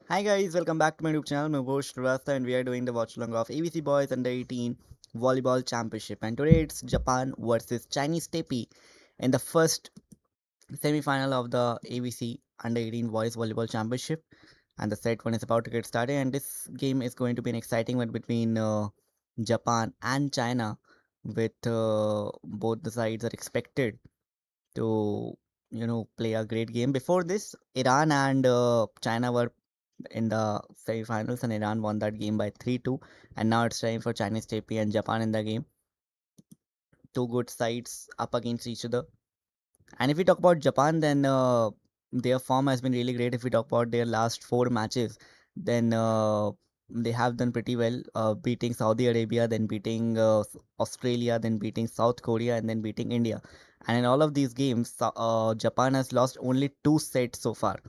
Hi guys, welcome back to my YouTube channel. I'm Vibhor Shrivastava and we are doing the watch along of AVC Boys Under 18 Volleyball Championship. And today it's Japan versus Chinese Taipei in the first semi-final of the AVC Under 18 Boys Volleyball Championship. And the set one is about to get started. And this game is going to be an exciting one between Japan and China, with both the sides are expected to play a great game. Before this, Iran and China were in the semi-finals and Iran won that game by 3-2, and now it's time for Chinese Taipei and Japan in the game. Two good sides up against each other. And if we talk about Japan, then their form has been really great. If we talk about their last four matches, then they have done pretty well, beating Saudi Arabia, then beating Australia, then beating South Korea, and then beating India. And in all of these games, Japan has lost only two sets so far.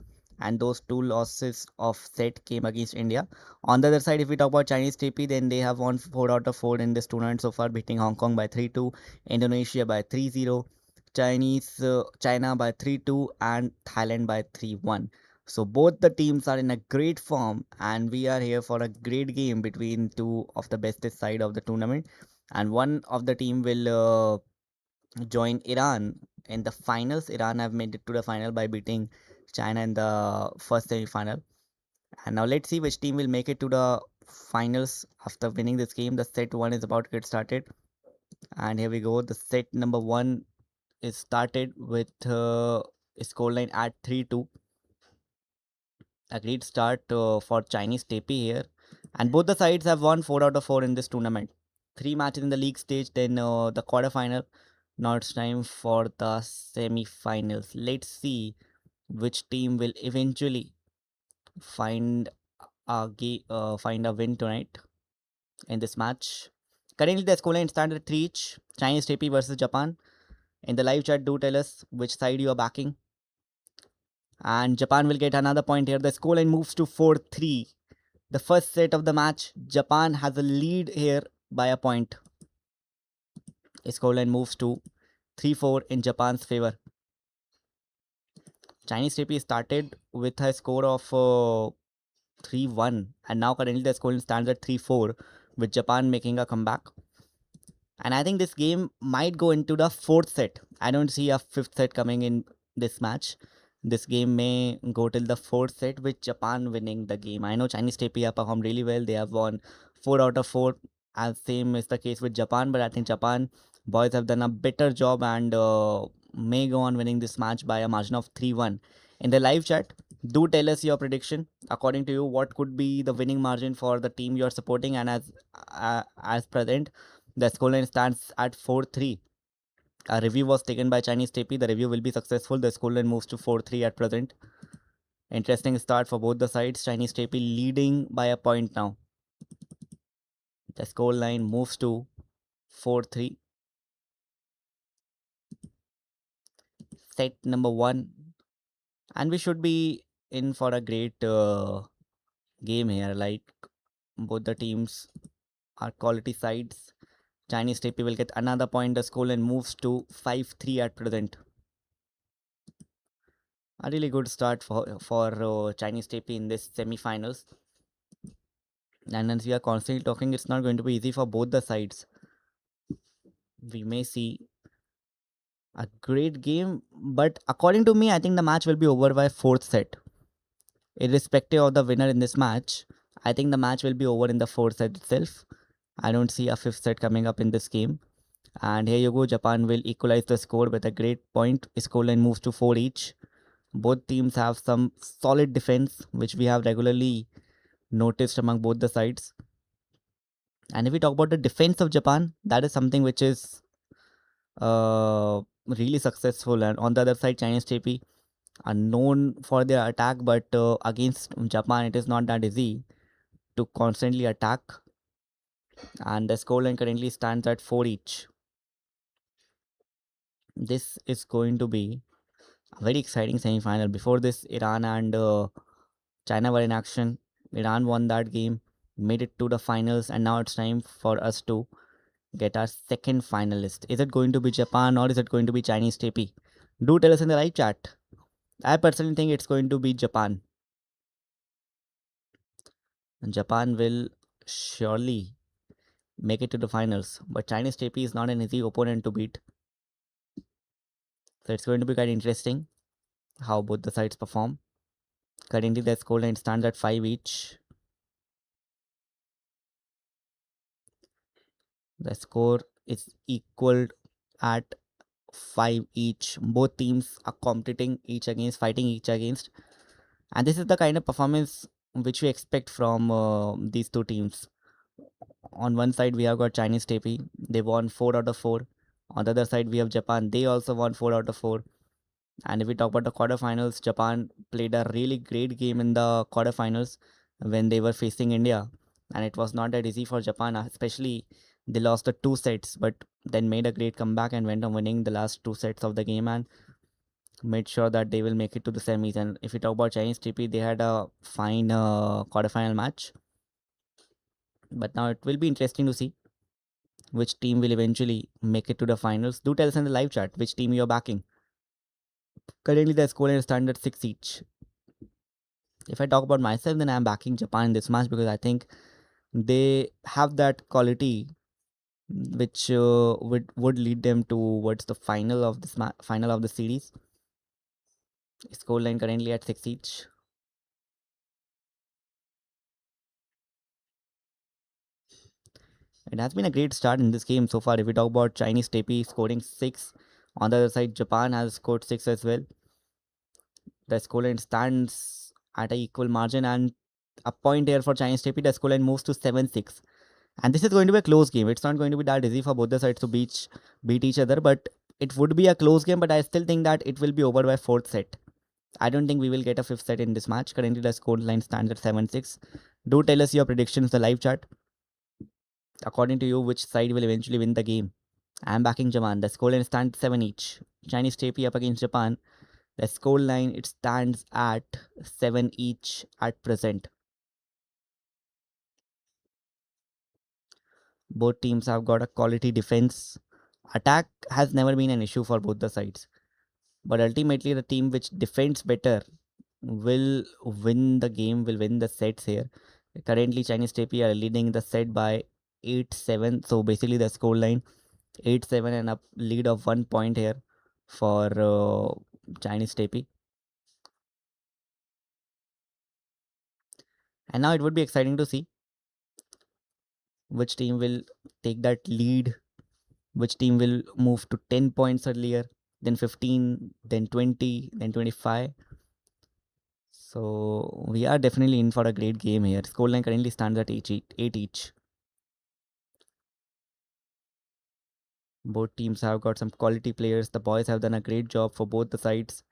And those two losses of set came against India. On the other side, if we talk about Chinese TP, then they have won 4 out of 4 in this tournament so far, beating Hong Kong by 3-2, Indonesia by 3-0, China by 3-2, and Thailand by 3-1. So both the teams are in a great form, and we are here for a great game between two of the bestest side of the tournament. And one of the team will join Iran in the finals. Iran have made it to the final by beating China in the first semi-final. And now let's see which team will make it to the finals after winning this game. The set one is about to get started, and here we go. The set number one is started with a scoreline at 3-2. A great start for Chinese Taipei here. And both the sides have won 4 out of 4 in this tournament. Three matches in the league stage, then the quarterfinal. Now it's time for the semi-finals. Let's see which team will eventually find find a win tonight in this match. Currently, the scoreline stands at 3 each. Chinese Taipei versus Japan. In the live chat, do tell us which side you are backing. And Japan will get another point here. The scoreline moves to 4-3. The first set of the match, Japan has a lead here by a point. Scoreline moves to 3-4 in Japan's favor. Chinese TP started with a score of 3-1, and now currently the scoreline stands at 3-4, with Japan making a comeback. And I think this game might go into the fourth set. I don't see a fifth set coming in this match. This game may go till the fourth set with Japan winning the game. I know Chinese TP have performed really well. They have won 4 out of 4. As same is the case with Japan, but I think Japan boys have done a better job and may go on winning this match by a margin of 3-1. In the live chat, do tell us your prediction. According to you, what could be the winning margin for the team you are supporting? And as present, the scoreline stands at 4-3. A review was taken by Chinese TP. The review will be successful. The scoreline moves to 4-3 at present. Interesting start for both the sides. Chinese TP leading by a point now. The scoreline moves to 4-3. Set number one. And we should be in for a great game here. Like, both the teams are quality sides. Chinese TP will get another point. The scoreline moves to 5-3 at present. A really good start for Chinese TP in this semi-finals. And as we are constantly talking, it's not going to be easy for both the sides. We may see a great game, but according to me, I think the match will be over by fourth set. Irrespective of the winner in this match, I think the match will be over in the fourth set itself. I don't see a fifth set coming up in this game. And here you go, Japan will equalize the score with a great point. Scoreline moves to 4 each. Both teams have some solid defense, which we have regularly noticed among both the sides. And if we talk about the defense of Japan, that is something which is really successful. And on the other side, Chinese TP are known for their attack, but against Japan, it is not that easy to constantly attack. And the scoreline currently stands at 4 each. This is going to be a very exciting semi-final. Before this, Iran and China were in action. Iran won that game, made it to the finals, and now it's time for us to get our second finalist. Is it going to be Japan or is it going to be Chinese TP? Do tell us in the live chat. I personally think it's going to be Japan. Japan will surely make it to the finals, but Chinese Taipei is not an easy opponent to beat. So it's going to be quite interesting how both the sides perform. Currently, the scoreline stands at 5 each. The score is equal at 5 each. Both teams are competing each against, fighting each against. And this is the kind of performance which we expect from these two teams. On one side, we have got Chinese Taipei. They won 4 out of 4. On the other side, we have Japan. They also won 4 out of 4. And if we talk about the quarterfinals, Japan played a really great game in the quarterfinals when they were facing India. And it was not that easy for Japan, especially they lost the two sets, but then made a great comeback and went on winning the last two sets of the game and made sure that they will make it to the semis. And if we talk about Chinese TP, they had a fine quarterfinal match. But now it will be interesting to see which team will eventually make it to the finals. Do tell us in the live chat which team you're backing. Currently, the score stands at 6 each. If I talk about myself, then I'm backing Japan in this match because I think they have that quality which would lead them towards the final of this final of the series. Scoreline currently at 6 each. It has been a great start in this game so far. If we talk about Chinese Taipei scoring 6, on the other side, Japan has scored 6 as well. The scoreline stands at an equal margin and a point here for Chinese Taipei. The scoreline moves to 7-6. And this is going to be a close game. It's not going to be that easy for both the sides to beat each other, but it would be a close game. But I still think that it will be over by fourth set. I don't think we will get a fifth set in this match. Currently, the score line stands at 7-6. Do tell us your predictions in the live chat. According to you, which side will eventually win the game? I'm backing Japan. The scoreline stands 7 each. Chinese Taipei up against Japan. The scoreline it stands at 7 each at present. Both teams have got a quality defense. Attack has never been an issue for both the sides. But ultimately, the team which defends better will win the game, will win the sets here. Currently, Chinese Taipei are leading the set by 8-7. So basically, the scoreline 8-7 and a lead of 1 point here for Chinese Taipei. And now it would be exciting to see which team will take that lead, which team will move to 10 points earlier, then 15, then 20, then 25. So we are definitely in for a great game here. Scoreline currently stands at 8 each. Both teams have got some quality players. The boys have done a great job for both the sides.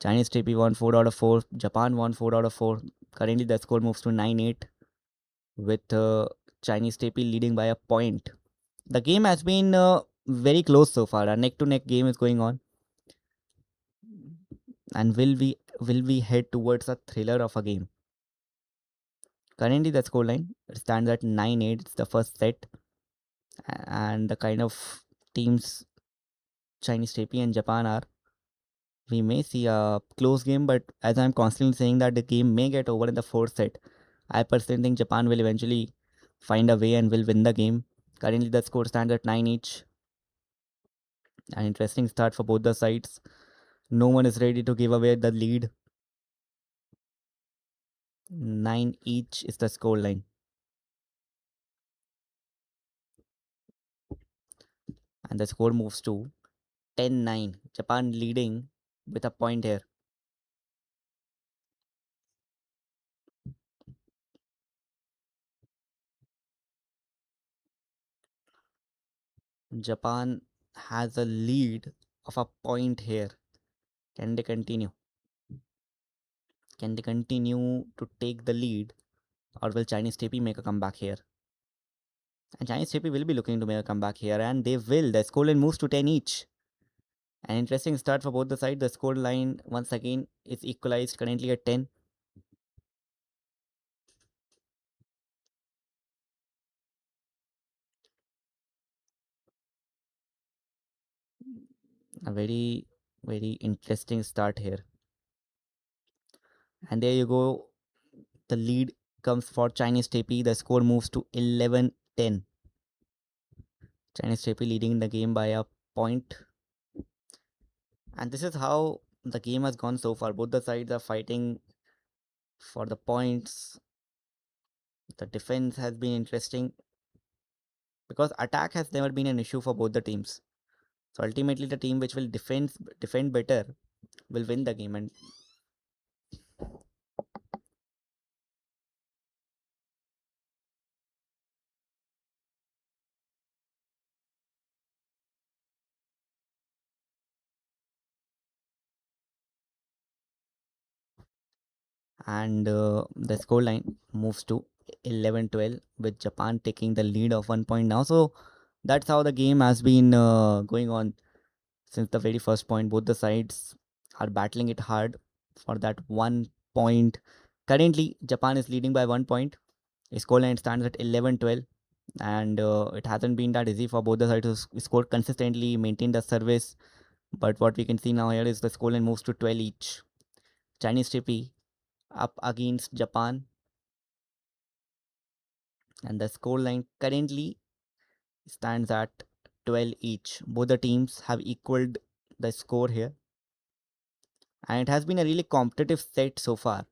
Chinese TP won 4 out of 4. Japan won 4 out of 4. Currently, the score moves to 9-8 with Chinese TP leading by a point. The game has been very close so far. A neck to neck game is going on. And will we head towards a thriller of a game? Currently, the scoreline stands at 9-8. It's the first set. And the kind of teams Chinese Taipei and Japan are, we may see a close game, but as I'm constantly saying that the game may get over in the fourth set, I personally think Japan will eventually find a way and will win the game. Currently, the score stands at 9 each. An interesting start for both the sides. No one is ready to give away the lead. 9 each is the score line. And the score moves to 10-9. Japan leading with a point here. Japan has a lead of a point here. Can they continue? Can they continue to take the lead, or will Chinese TP make a comeback here? And Chinese TP will be looking to make a comeback here, and they will. The scoreline moves to 10 each. An interesting start for both the sides. The scoreline once again is equalized currently at 10. A very, very interesting start here. And there you go. The lead comes for Chinese Taipei. The score moves to 11-10. Chinese Taipei leading the game by a point. And this is how the game has gone so far. Both the sides are fighting for the points. The defense has been interesting because attack has never been an issue for both the teams. So ultimately, the team which will defend better will win the game. And the score line moves to 11-12 with Japan taking the lead of 1 point now. So that's how the game has been going on since the very first point. Both the sides are battling it hard for that 1 point. Currently, Japan is leading by 1 point. The score line stands at 11-12, and it hasn't been that easy for both the sides to score consistently, maintain the service. But what we can see now here is the score line moves to 12 each. Chinese TP up against Japan, and the score line currently stands at 12 each. Both the teams have equaled the score here, and it has been a really competitive set so far.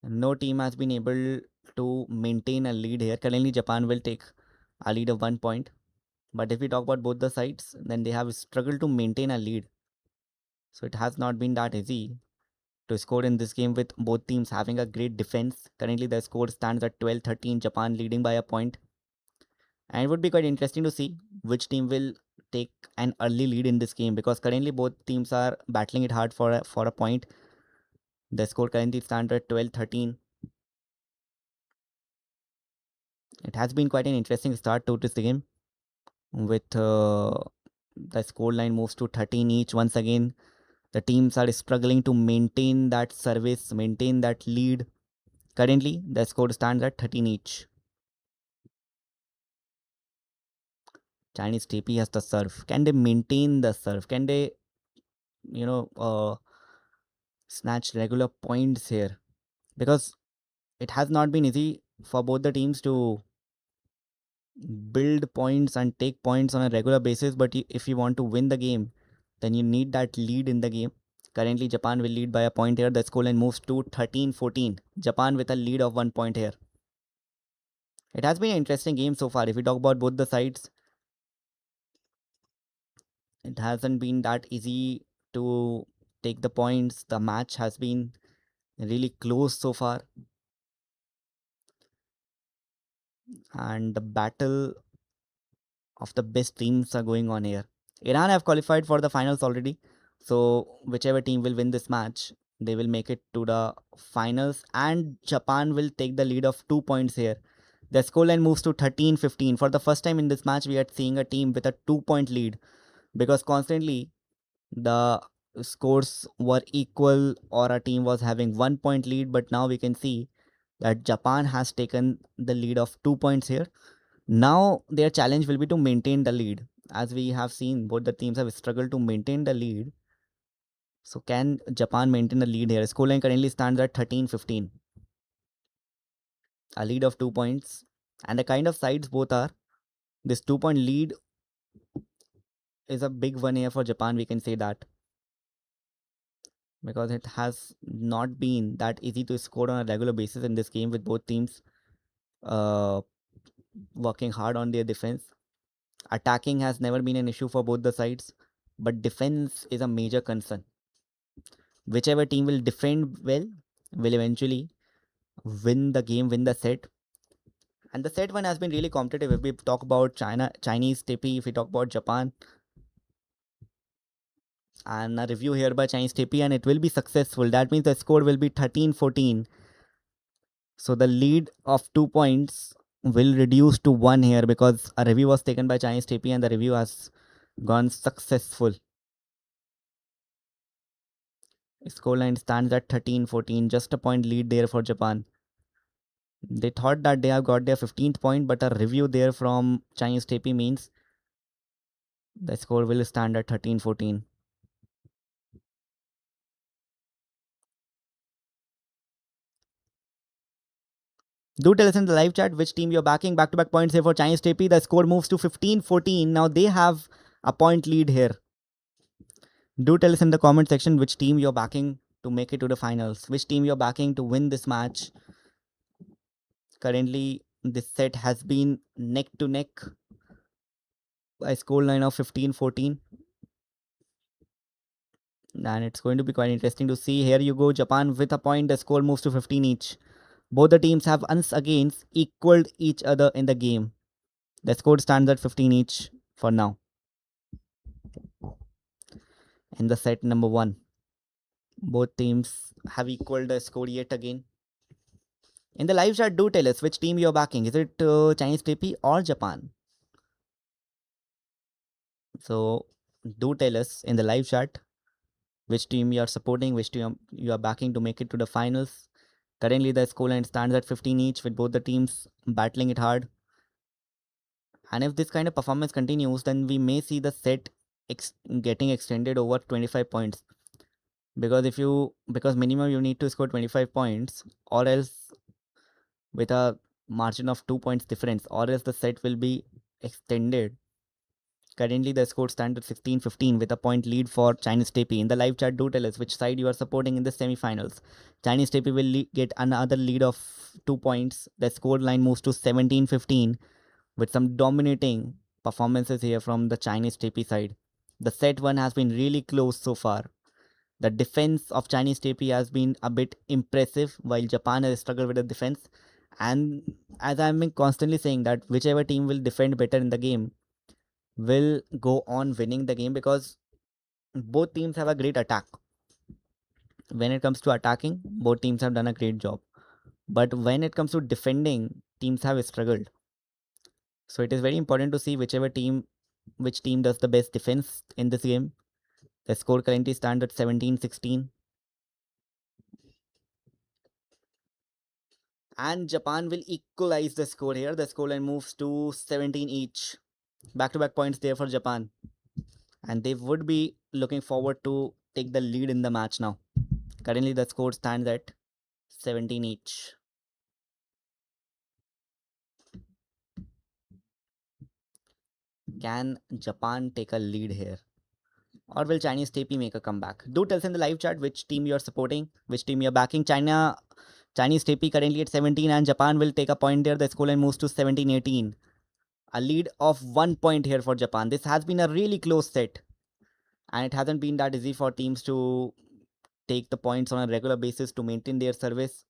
No team has been able to maintain a lead here. Currently, Japan will take a lead of 1 point, but if we talk about both the sides, then they have struggled to maintain a lead. So it has not been that easy to score in this game with both teams having a great defense. Currently, the score stands at 12-13, Japan leading by a point. And it would be quite interesting to see which team will take an early lead in this game because currently both teams are battling it hard for a point. The score currently stands at 12-13. It has been quite an interesting start to this game with the score line moves to 13 each. Once again, the teams are struggling to maintain that service, maintain that lead. Currently, the score stands at 13 each. Chinese TP has the serve. Can they maintain the serve? Can they, you know, snatch regular points here? Because it has not been easy for both the teams to build points and take points on a regular basis. But if you want to win the game, then you need that lead in the game. Currently, Japan will lead by a point here. The scoreline moves to 13-14. Japan with a lead of 1 point here. It has been an interesting game so far. If we talk about both the sides, it hasn't been that easy to take the points. The match has been really close so far. And the battle of the best teams are going on here. Iran have qualified for the finals already. So whichever team will win this match, they will make it to the finals. And Japan will take the lead of 2 points here. The scoreline moves to 13-15. For the first time in this match, we are seeing a team with a 2 point lead because constantly the scores were equal or a team was having 1 point lead. But now we can see that Japan has taken the lead of 2 points here. Now their challenge will be to maintain the lead. As we have seen, both the teams have struggled to maintain the lead. So can Japan maintain the lead here? Scoreline currently stands at 13-15. A lead of 2 points. And the kind of sides both are, this 2 point lead is a big one here for Japan, we can say that. Because it has not been that easy to score on a regular basis in this game with both teams uh, working hard on their defense. Attacking has never been an issue for both the sides, but defense is a major concern. Whichever team will defend well will eventually win the game, win the set. And the set one has been really competitive. If we talk about Chinese TP, if we talk about Japan, and a review here by Chinese TP, and it will be successful. That means the score will be 13-14. So the lead of 2 points will reduce to one here because a review was taken by Chinese TP and the review has gone successful. Scoreline stands at 13-14, just a point lead there for Japan. They thought that they have got their 15th point, but a review there from Chinese TP means the score will stand at 13-14. Do tell us in the live chat which team you're backing. Back to back points here for Chinese Taipei. The score moves to 15-14. Now they have a point lead here. Do tell us in the comment section which team you're backing to make it to the finals. Which team you're backing to win this match. Currently, this set has been neck to neck. A scoreline of 15-14. And it's going to be quite interesting to see. Here you go, Japan with a point. The score moves to 15 each. Both the teams have once again equaled each other in the game. The score stands at 15 each for now. In the set number 1, both teams have equaled the score yet again. In the live chat, do tell us which team you're backing. Is it Chinese Taipei or Japan? So do tell us in the live chat which team you are supporting, which team you are backing to make it to the finals. Currently, the scoreline stands at 15 each, with both the teams battling it hard. And if this kind of performance continues, then we may see the set getting extended over 25 points. Because minimum you need to score 25 points, or else with a margin of 2 points difference, or else the set will be extended. Currently, the score stands at 16-15 with a point lead for Chinese Taipei. In the live chat, do tell us which side you are supporting in the semi-finals. Chinese Taipei will get another lead of 2 points. The score line moves to 17-15 with some dominating performances here from the Chinese Taipei side. The set 1 has been really close so far. The defense of Chinese Taipei has been a bit impressive, while Japan has struggled with the defense. And as I've been constantly saying, that whichever team will defend better in the game will go on winning the game, because both teams have a great attack. When it comes to attacking, both teams have done a great job. But when it comes to defending, teams have struggled. So it is very important to see which team does the best defense in this game. The score currently stands at 17-16. And Japan will equalize the score here. The scoreline moves to 17 each. Back to back points there for Japan. And they would be looking forward to take the lead in the match now. Currently, the score stands at 17 each. Can Japan take a lead here? Or will Chinese Taipei make a comeback? Do tell us in the live chat which team you are supporting, which team you are backing. Chinese Taipei currently at 17, and Japan will take a point there. The scoreline moves to 17-18. A lead of 1 point here for Japan. This has been a really close set, and it hasn't been that easy for teams to take the points on a regular basis to maintain their service.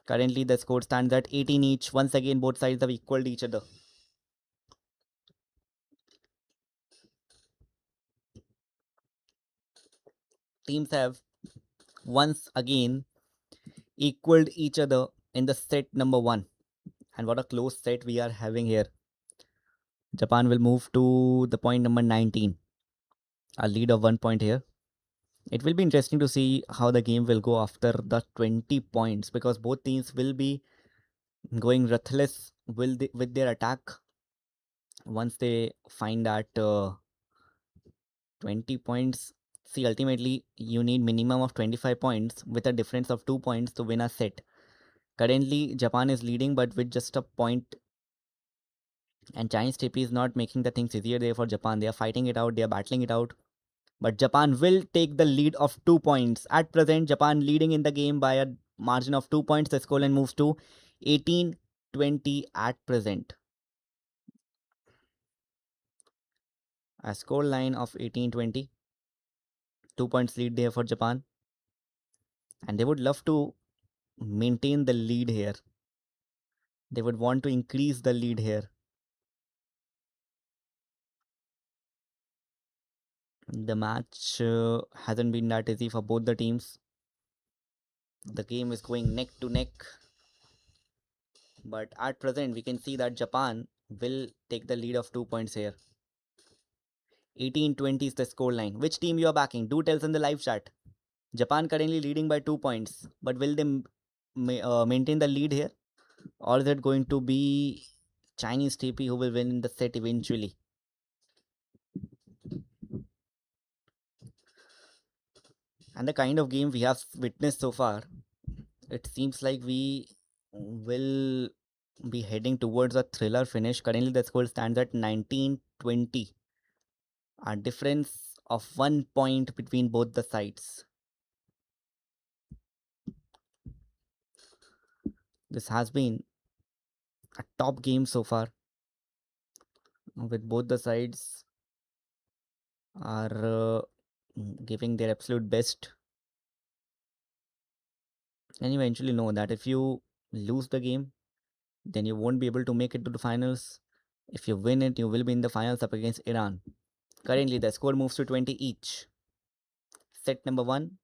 Currently, the score stands at 18 each. Once again, both sides have equaled each other. Teams have once again equaled each other in the set number 1. And what a close set we are having here. Japan will move to the point number 19. A lead of 1 point here. It will be interesting to see how the game will go after the 20 points, because both teams will be going ruthless with their attack once they find that 20 points. See, ultimately, you need minimum of 25 points with a difference of 2 points to win a set. Currently, Japan is leading, but with just a point, and Chinese Taipei is not making the things easier there for Japan. They are fighting it out, they are battling it out. But Japan will take the lead of 2 points. At present, Japan leading in the game by a margin of 2 points. The scoreline moves to 18-20 at present. A scoreline of 18-20. 2 points lead there for Japan. And they would love to maintain the lead here. They would want to increase the lead here. The match hasn't been that easy for both the teams. The game is going neck to neck. But at present, we can see that Japan will take the lead of 2 points here. 18-20 is the scoreline. Which team you are backing? Do tell us in the live chat. Japan currently leading by 2 points. But will they maintain the lead here? Or is it going to be Chinese Taipei who will win the set eventually? And the kind of game we have witnessed so far, it seems like we will be heading towards a thriller finish. Currently, the score stands at 19-20, a difference of 1 point between both the sides. This has been a top game so far, with both the sides are giving their absolute best, and you eventually know that if you lose the game, then you won't be able to make it to the finals. If you win it, you will be in the finals up against Iran. Currently, the score moves to 20 each. Set number one,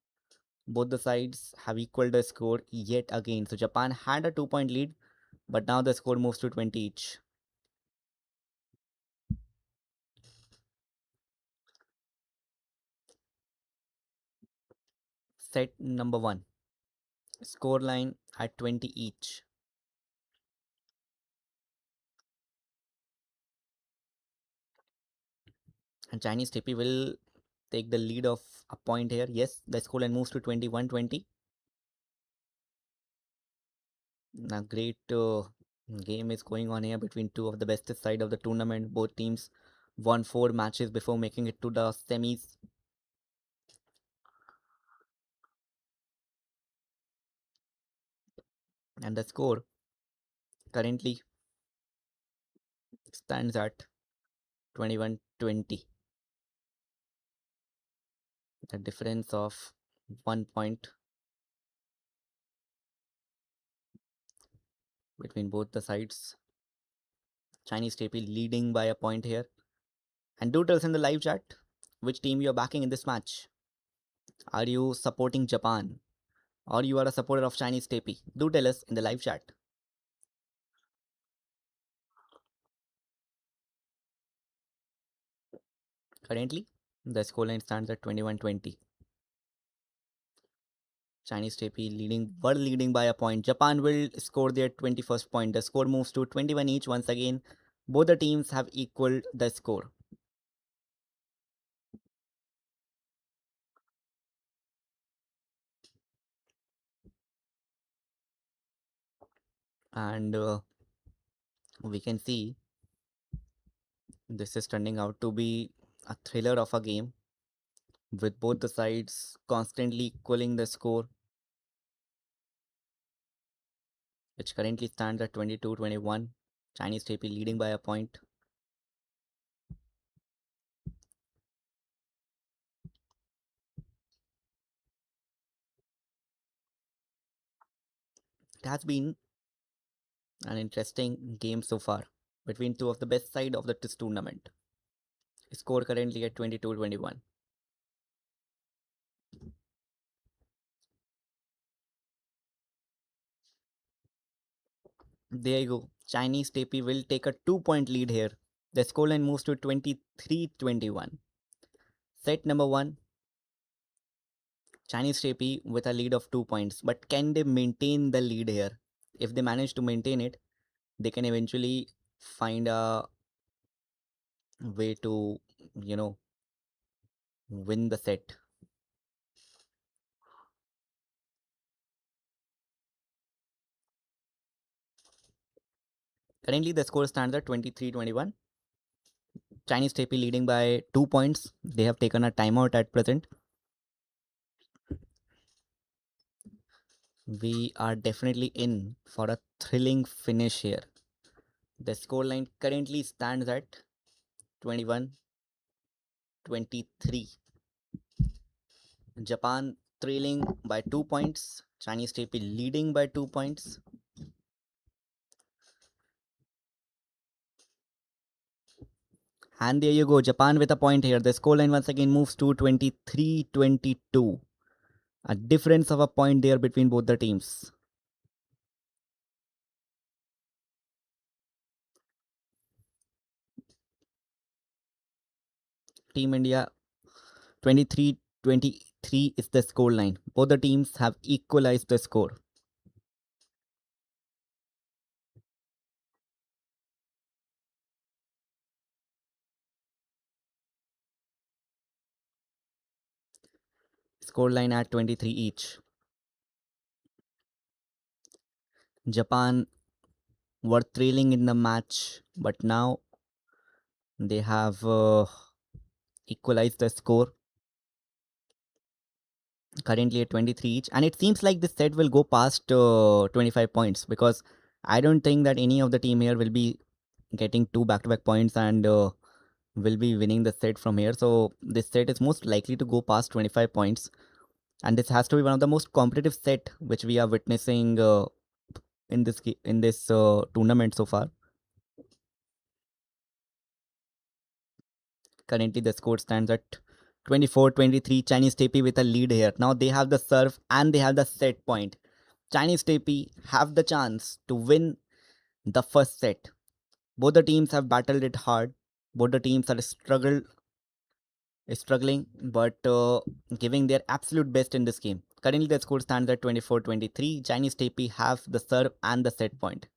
both the sides have equaled the score yet again. So Japan had a 2 point lead, but now the score moves to 20 each. Set number one, score line at 20 each. And Chinese TP will take the lead of a point here. Yes, the score line moves to 21-20. A great game is going on here between two of the bestest side of the tournament. Both teams won 4 matches before making it to the semis. And the score currently stands at 21-20. The difference of 1 point between both the sides. Chinese TP leading by a point here. And do tell us in the live chat which team you are backing in this match. Are you supporting Japan or you are a supporter of Chinese TP? Do tell us in the live chat. Currently, the scoreline stands at 21-20. Chinese TP were leading by a point. Japan will score their 21st point. The score moves to 21 each once again. Both the teams have equaled the score. And we can see this is turning out to be a thriller of a game, with both the sides constantly equaling the score, which currently stands at 22-21. Chinese TP leading by a point. It has been an interesting game so far between two of the best side of this tournament. Score currently at 22-21. There you go. Chinese TP will take a 2 point lead here. The scoreline moves to 23-21. Set number one, Chinese TP with a lead of 2 points. But can they maintain the lead here? If they manage to maintain it, they can eventually find a way to, you know, win the set. Currently, the score stands at 23-21. Chinese TP leading by 2 points. They have taken a timeout at present. We are definitely in for a thrilling finish here. The scoreline currently stands at 21-23. Japan trailing by 2 points. Chinese TP leading by 2 points. And there you go, Japan with a point here. The scoreline once again moves to 23-22. A difference of a point there between both the teams. Team India 23-23 is the scoreline. Both the teams have equalized the score. Scoreline at 23 each. Japan were trailing in the match, but now they have equalized the score currently at 23 each. And it seems like this set will go past 25 points because I don't think that any of the team here will be getting two back-to-back points and will be winning the set from here. So this set is most likely to go past 25 points, and this has to be one of the most competitive set which we are witnessing in this tournament so far. Currently, the score stands at 24-23. Chinese Taipei with a lead here. Now they have the serve and they have the set point. Chinese Taipei have the chance to win the first set. Both the teams have battled it hard. Both the teams are struggling, but giving their absolute best in this game. Currently, the score stands at 24-23. Chinese Taipei have the serve and the set point.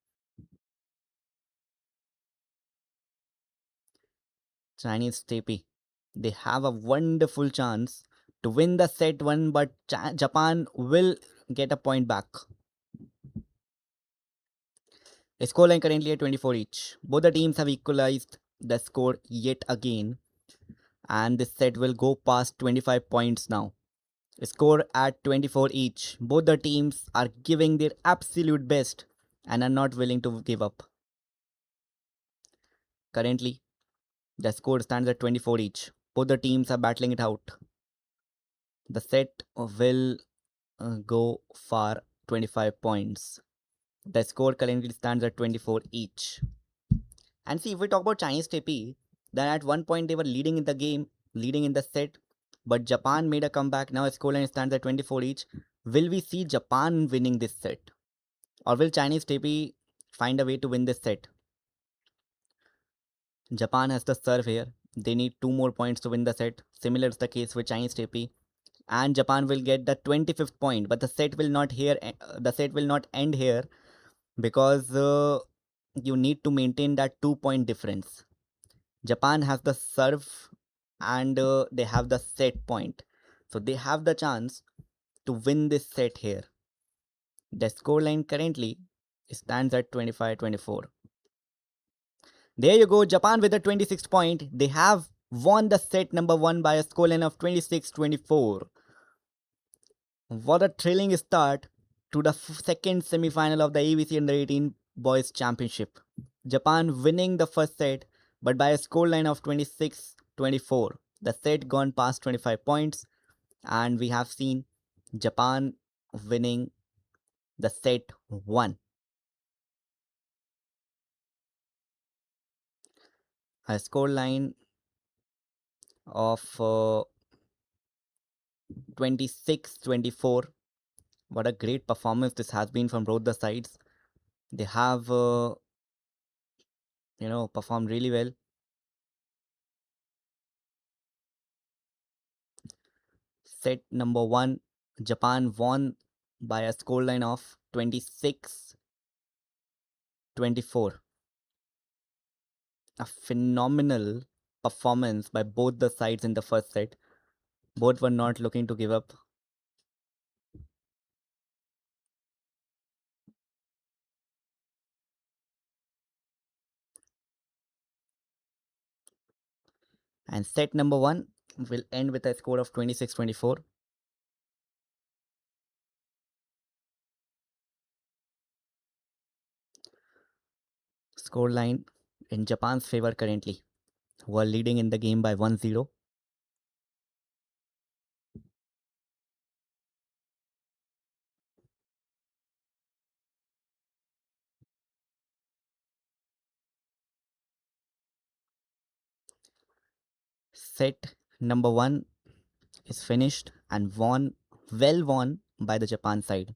Chinese Taipei, they have a wonderful chance to win the set one, but Japan will get a point back. The scoreline currently at 24 each. Both the teams have equalized the score yet again, and this set will go past 25 points now. Score at 24 each. Both the teams are giving their absolute best and are not willing to give up. Currently, the score stands at 24 each. Both the teams are battling it out. The set will go for 25 points. The score currently stands at 24 each. And see, if we talk about Chinese TP, then at one point they were leading in the game, leading in the set, but Japan made a comeback. Now scoreline stands at 24 each. Will we see Japan winning this set? Or will Chinese TP find a way to win this set? Japan has the serve here. They need two more points to win the set. Similar is the case with Chinese TP. And Japan will get the 25th point, but the set will not end here because you need to maintain that 2 point difference. Japan has the serve and they have the set point. So they have the chance to win this set here. The scoreline currently stands at 25-24. There you go, Japan with a 26th point. They have won the set number one by a scoreline of 26-24. What a thrilling start to the second semi-final of the AVC Under 18 Boys Championship. Japan winning the first set, but by a scoreline of 26-24. The set gone past 25 points, and we have seen Japan winning the set 1. A scoreline of 26-24. What a great performance this has been from both the sides. They have performed really well. Set number 1, Japan won by a scoreline of 26-24. A phenomenal performance by both the sides in the first set. Both were not looking to give up. And set number 1 will end with a score of 26-24. Scoreline in Japan's favor currently, who are leading in the game by 1-0. Set number 1 is finished and won by the Japan side.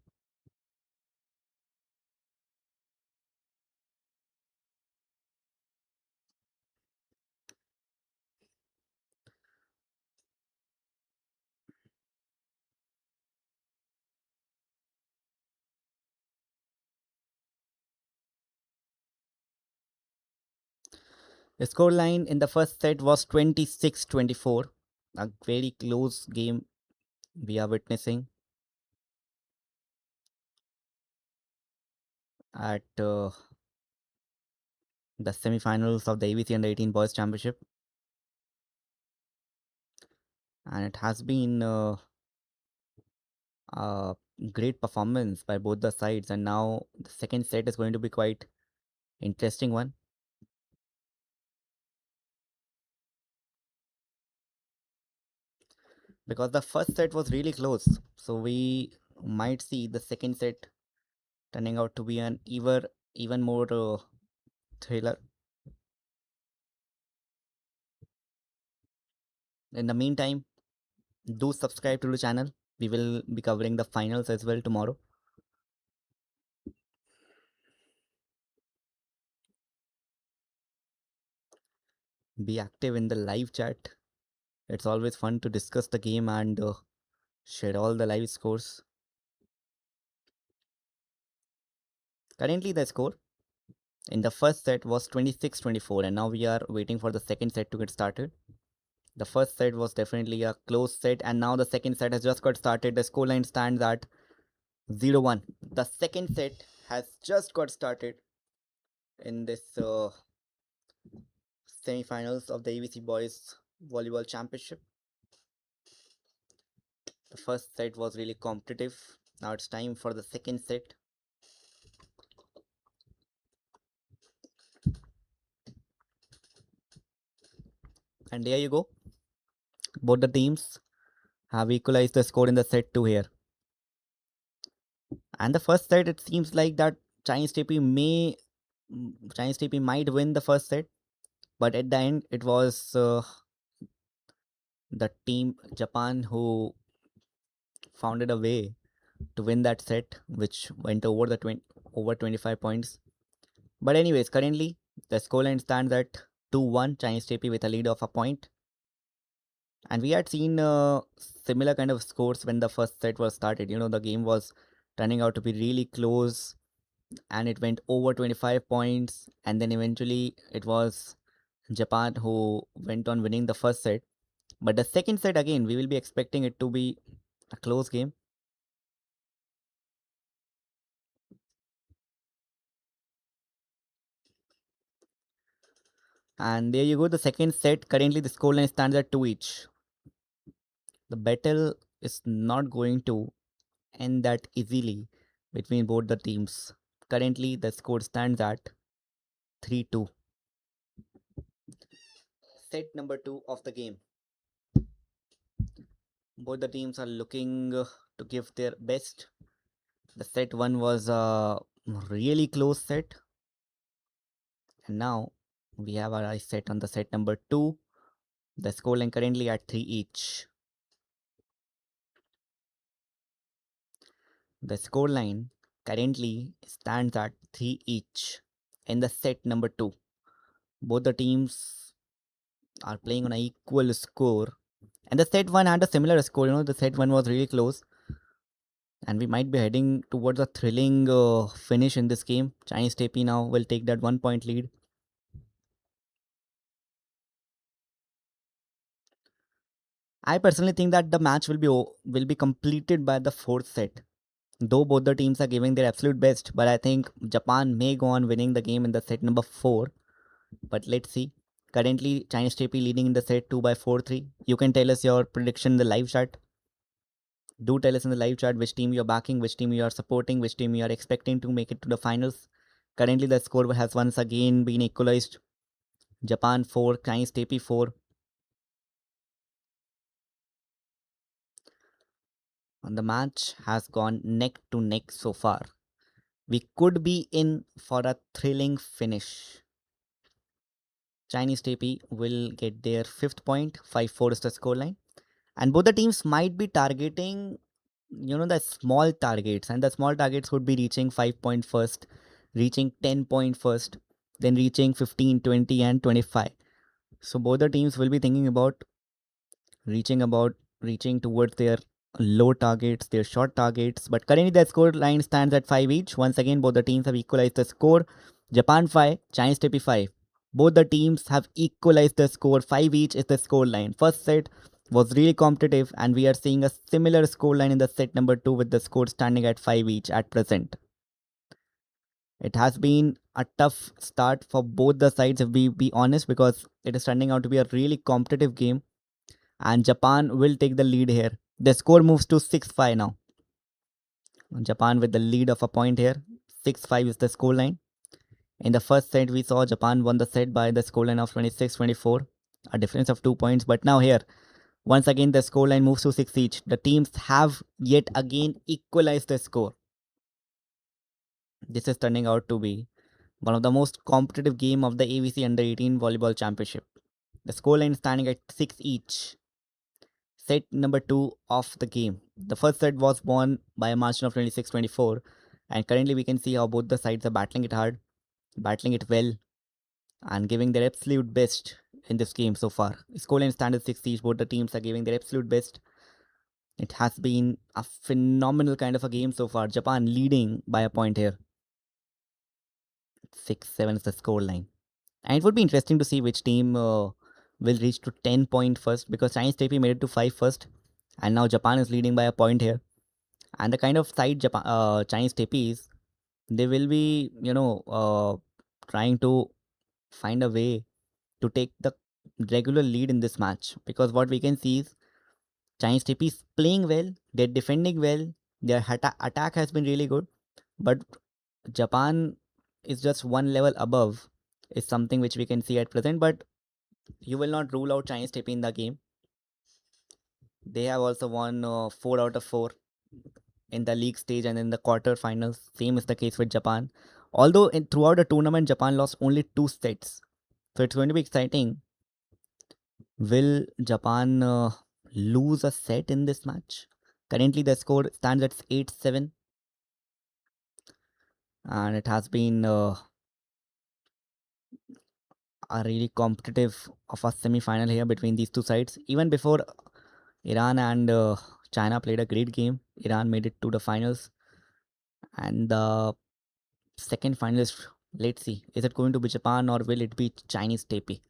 The scoreline in the first set was 26-24. A very close game we are witnessing. at the semi-finals of the AVC Under 18 Boys Championship, and it has been a great performance by both the sides. And now the second set is going to be quite interesting one, because the first set was really close. So we might see the second set turning out to be an even more thriller. In the meantime, do subscribe to the channel. We will be covering the finals as well tomorrow. Be active in the live chat. It's always fun to discuss the game and share all the live scores. Currently, the score in the first set was 26-24, and now we are waiting for the second set to get started. The first set was definitely a close set, and now the second set has just got started. The scoreline stands at 0-1. The second set has just got started in this semi-finals of the AVC Boys Volleyball Championship. The first set was really competitive. Now it's time for the second set. And there you go. Both the teams have equalized the score in the set 2 here. And the first set, it seems like that Chinese TP Chinese TP might win the first set, but at the end it was the team Japan who founded a way to win that set, which went over the over 25 points. But anyways, currently the scoreline stands at 2-1 Chinese TP with a lead of a point. And we had seen similar kind of scores when the first set was started. You know, the game was turning out to be really close, and it went over 25 points, and then eventually it was Japan who went on winning the first set. But the second set, again, we will be expecting it to be a close game. And there you go, the second set. Currently the scoreline stands at 2 each. The battle is not going to end that easily between both the teams. Currently the score stands at 3-2. Set number 2 of the game. Both the teams are looking to give their best. The set 1 was a really close set, and now we have our eyes set on the set number 2. The scoreline currently at 3 each. The scoreline currently stands at 3 each in the set number 2. Both the teams are playing on an equal score, and the set 1 had a similar score. You know, the set 1 was really close, and we might be heading towards a thrilling finish in this game. Chinese TP now will take that 1 point lead. I personally think that the match will be completed by the fourth set. Though both the teams are giving their absolute best, but I think Japan may go on winning the game in the set number 4. But let's see. Currently, Chinese TP leading in the set 2 by 4-3. You can tell us your prediction in the live chat. Do tell us in the live chat which team you're backing, which team you are supporting, which team you are expecting to make it to the finals. Currently, the score has once again been equalized. Japan 4, Chinese TP 4. And the match has gone neck to neck so far. We could be in for a thrilling finish. Chinese TP will get their 5th point, 5-4 is the scoreline. And both the teams might be targeting, you know, the small targets. And the small targets would be reaching 5 point first, reaching 10 point first, then reaching 15, 20, and 25. So both the teams will be thinking about reaching towards their low targets, their short targets. But currently the score line stands at 5 each. Once again, both the teams have equalized the score. Japan 5, Chinese TP 5. Both the teams have equalized the score. 5 each is the score line. First set was really competitive, and we are seeing a similar score line in the set number 2 with the score standing at 5 each at present. It has been a tough start for both the sides, if we be honest, because it is turning out to be a really competitive game, and Japan will take the lead here. The score moves to 6-5 now. Japan with the lead of a point here. 6-5 is the scoreline. In the first set, we saw Japan won the set by the scoreline of 26-24, a difference of 2 points. But now here, once again, the scoreline moves to 6 each. The teams have yet again equalized the score. This is turning out to be one of the most competitive game of the AVC Under 18 Volleyball Championship. The scoreline standing at 6 each. Set number 2 of the game. The first set was won by a margin of 26-24, and currently we can see how both the sides are battling it hard, battling it well, and giving their absolute best in this game so far. Scoreline standard 6 each. Both the teams are giving their absolute best. It has been a phenomenal kind of a game so far. Japan leading by a point here. 6-7 is the scoreline. And it would be interesting to see which team will reach to 10 point first, because Chinese Taipei made it to 5 first, and now Japan is leading by a point here. And the kind of side Chinese Taipei is, they will be, trying to find a way to take the regular lead in this match, because what we can see is Chinese Taipei is playing well, they're defending well, their attack has been really good, but Japan is just one level above, is something which we can see at present. But you will not rule out Chinese Taipei in the game. They have also won 4 out of 4 in the league stage and in the quarter finals. Same is the case with Japan. Although throughout the tournament, Japan lost only 2 sets. So it's going to be exciting. Will Japan lose a set in this match? Currently, the score stands at 8-7. And it has been a really competitive of a semi-final here between these two sides. Even before, Iran and China played a great game. Iran made it to the finals, and the second finalist, let's see, is it going to be Japan or will it be Chinese Taipei?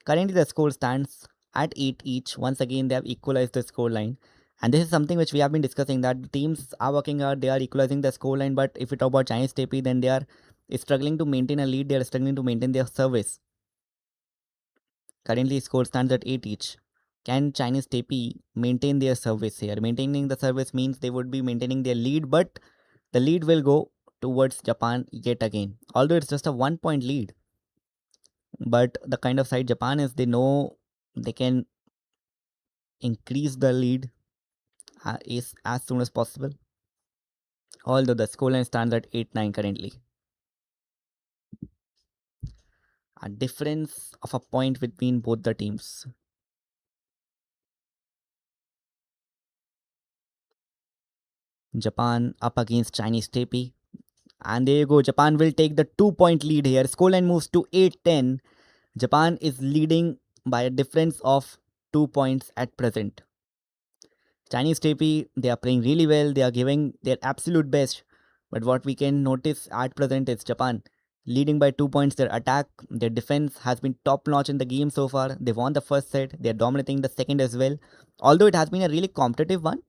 Currently, the score stands at 8 each. Once again, they have equalized the score line. And this is something which we have been discussing, that the teams are working hard, they are equalizing the score line. But if we talk about Chinese Taipei, then they are struggling to maintain a lead, they are struggling to maintain their service. Currently, score stands at 8 each. Can Chinese Taipei maintain their service here? Maintaining the service means they would be maintaining their lead, but the lead will go towards Japan yet again. Although it's just a 1 point lead, but the kind of side Japan is, they know they can increase the lead is as soon as possible. Although the scoreline stands at 8-9 currently. A difference of a point between both the teams. Japan up against Chinese Taipei. And there you go. Japan will take the 2 point lead here. Scoreline moves to 8-10. Japan is leading by a difference of 2 points at present. Chinese Taipei, they are playing really well. They are giving their absolute best. But what we can notice at present is Japan leading by 2 points. Their attack, their defense has been top notch in the game so far. They won the first set. They are dominating the second as well. Although it has been a really competitive one.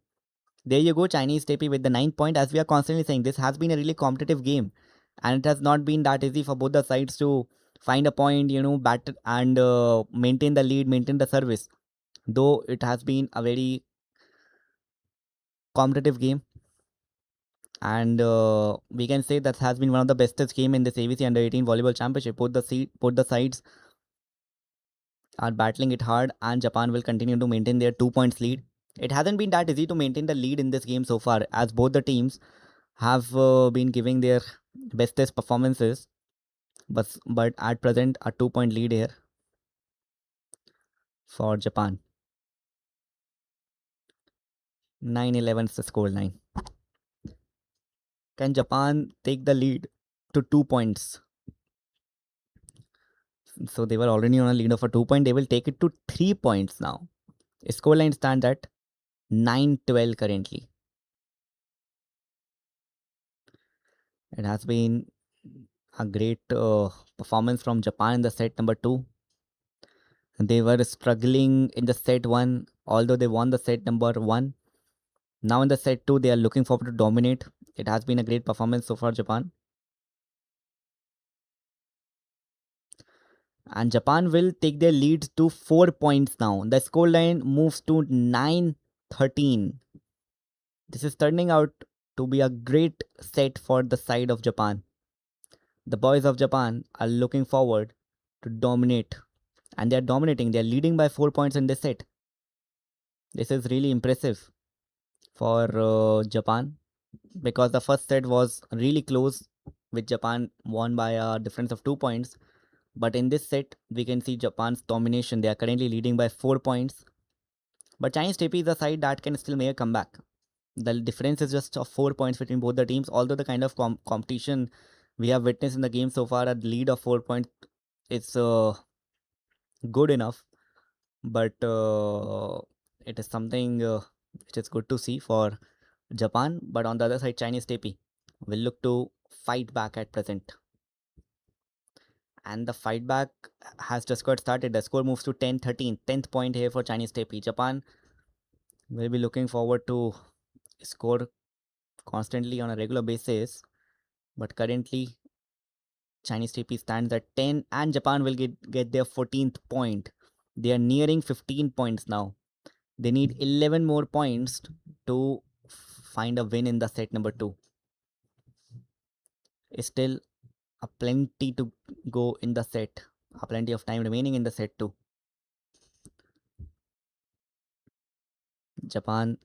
There you go, Chinese Taipei with the 9 point. As we are constantly saying, this has been a really competitive game, and it has not been that easy for both the sides to find a point, bat and maintain the lead, maintain the service. Though it has been a very competitive game, and we can say that has been one of the bestest game in this AVC Under 18 Volleyball Championship. Both the sides are battling it hard, and Japan will continue to maintain their 2 points lead. It hasn't been that easy to maintain the lead in this game so far, as both the teams have been giving their bestest performances, but at present a 2 point lead here for Japan. 9-11 is the score line. Can Japan take the lead to 2 points? So they were already on a lead of a 2 point. They will take it to 3 points now. Score line stands at 9-12 currently. It has been a great performance from Japan in the set number 2. They were struggling in the set 1, although they won the set number 1. Now in the set 2, they are looking forward to dominate. It has been a great performance so far, Japan. And Japan will take their lead to 4 points now. The scoreline moves to 9-13. This is turning out to be a great set for the side of Japan. The boys of Japan are looking forward to dominate, and they are dominating. They are leading by 4 points in this set. This is really impressive for Japan, because the first set was really close, with Japan won by a difference of 2 points. But in this set, we can see Japan's domination. They are currently leading by 4 points. But Chinese Taipei is a side that can still make a comeback. The difference is just of 4 points between both the teams. Although the kind of competition we have witnessed in the game so far, a lead of 4 points, it's good enough. But it is something which is good to see for Japan. But on the other side, Chinese Taipei will look to fight back at present. And the fight back has just got started. The score moves to 10-13. 10th point here for Chinese Taipei. Japan will be looking forward to score constantly on a regular basis. But currently, Chinese Taipei stands at 10 and Japan will get their 14th point. They are nearing 15 points now. They need 11 more points to find a win in the set number 2. Still a plenty to go in the set. A plenty of time remaining in the set 2. Japan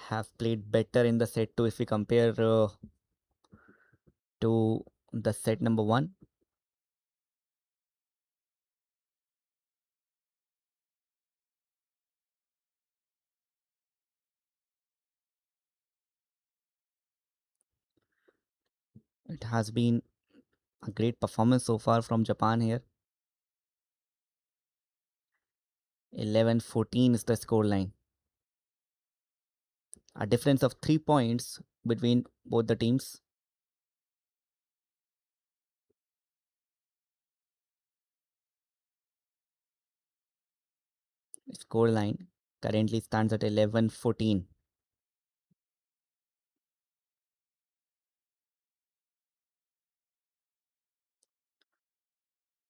have played better in the set 2 if we compare to the set number 1. It has been a great performance so far from Japan here. 11-14 is the score line. A difference of 3 points between both the teams. Score line currently stands at 11-14.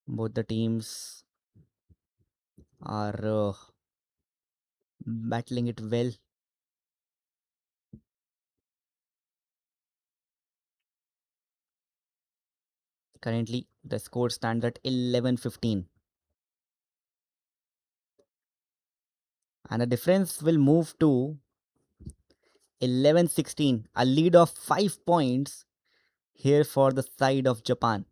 Both the teams are battling it well. Currently, the score stands at 11-15. And the difference will move to 11-16. A lead of 5 points here for the side of Japan.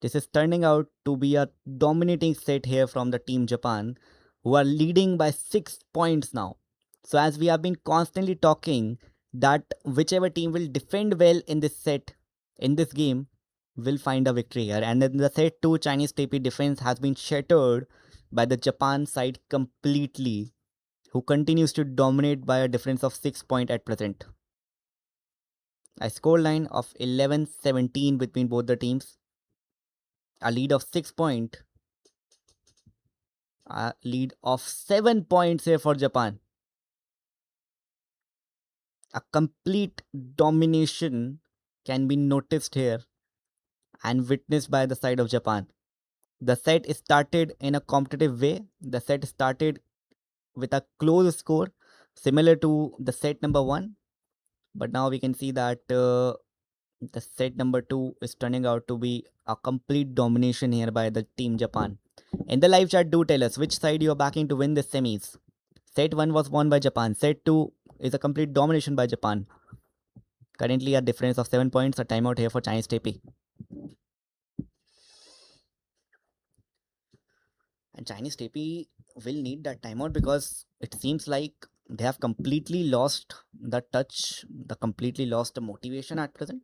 This is turning out to be a dominating set here from the team Japan, who are leading by 6 points now. So as we have been constantly talking that whichever team will defend well in this set, in this game, will find a victory here. And in the set 2, Chinese Taipei defense has been shattered by the Japan side completely, who continues to dominate by a difference of 6 points at present. A scoreline of 11-17 between both the teams. A lead of 6 points. A lead of 7 points here for Japan. A complete domination can be noticed here and witnessed by the side of Japan. The set started in a competitive way. The set started with a close score similar to the set number 1. But now we can see that the set number 2 is turning out to be a complete domination here by the team Japan. In the live chat, do tell us which side you are backing to win the semis. Set 1 was won by Japan. Set 2 is a complete domination by Japan. Currently a difference of 7 points. A timeout here for Chinese Taipei. And Chinese Taipei will need that timeout because it seems like they have completely lost the touch, completely lost the motivation at present.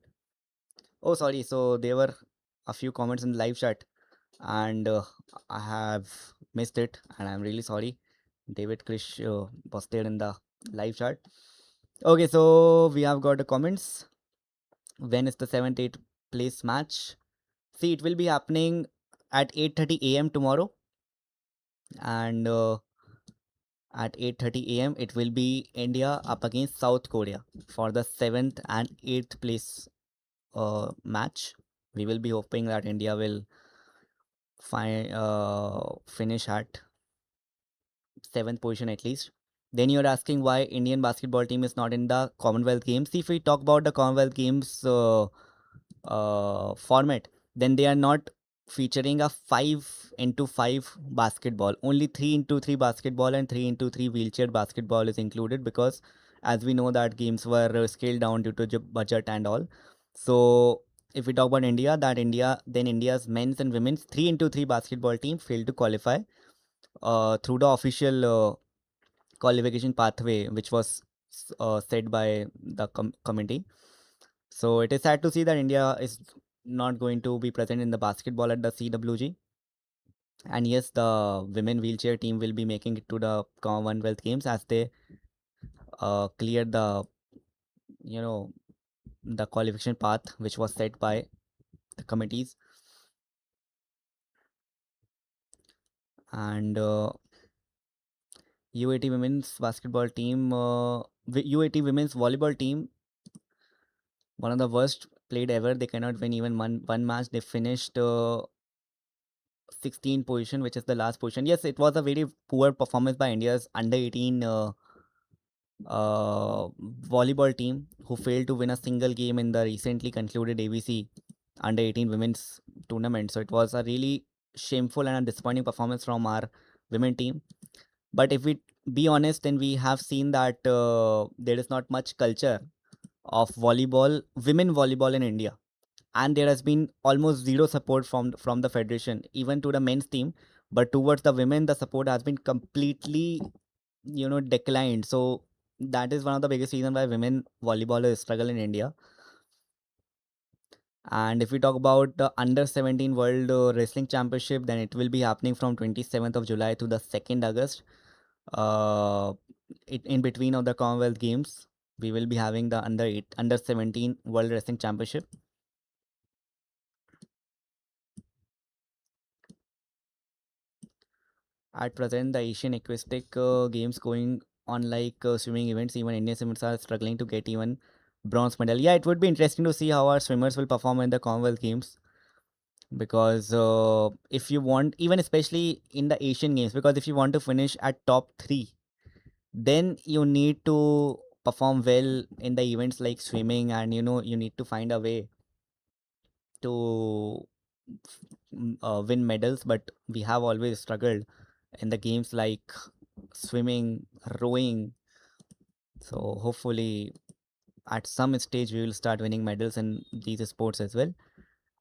Oh, sorry. So there were a few comments in the live chat and I have missed it and I'm really sorry. David Krish was there in the live chat. Okay, so we have got the comments. When is the 7th 8th place match? See, it will be happening at 8:30 a.m. tomorrow, and at 8:30 a.m. It will be India up against South Korea for the 7th and 8th place match. We will be hoping that India will finish at 7th position at least. Then you're asking why Indian basketball team is not in the Commonwealth Games. See, if we talk about the Commonwealth Games format, then they are not featuring a 5 into 5 basketball. Only 3 into 3 basketball and 3 into 3 wheelchair basketball is included because, as we know, that games were scaled down due to budget and all. So, if we talk about India, then India's men's and women's 3 into 3 basketball team failed to qualify through the official qualification pathway, which was set by the committee. So it is sad to see that India is not going to be present in the basketball at the CWG. And yes, the women wheelchair team will be making it to the Commonwealth Games as they cleared you know, the qualification path which was set by the committees. And U-18 women's basketball team, U-18 women's volleyball team, one of the worst played ever. They cannot win even one match. They finished 16 position, which is the last position. Yes, it was a very poor performance by India's under 18 volleyball team who failed to win a single game in the recently concluded AVC under 18 women's tournament. So it was a really shameful and a disappointing performance from our women team. But if we be honest, then we have seen that there is not much culture of volleyball, women volleyball in India, and there has been almost zero support from the federation, even to the men's team. But towards the women, the support has been completely, declined. So that is one of the biggest reasons why women volleyball is struggle in India. And if we talk about the under 17 world wrestling championship, then it will be happening from 27th of July to the 2nd August. In between of the Commonwealth Games, we will be having the under 17 world wrestling championship. At present, the Asian Aquatic Games going on like swimming events, even Indian swimmers are struggling to get even bronze medal. Yeah, it would be interesting to see how our swimmers will perform in the Commonwealth Games because if you want, even especially in the Asian Games, because if you want to finish at top three, then you need to perform well in the events like swimming, and you need to find a way to win medals. But we have always struggled in the games like swimming, rowing. So hopefully at some stage we will start winning medals in these sports as well.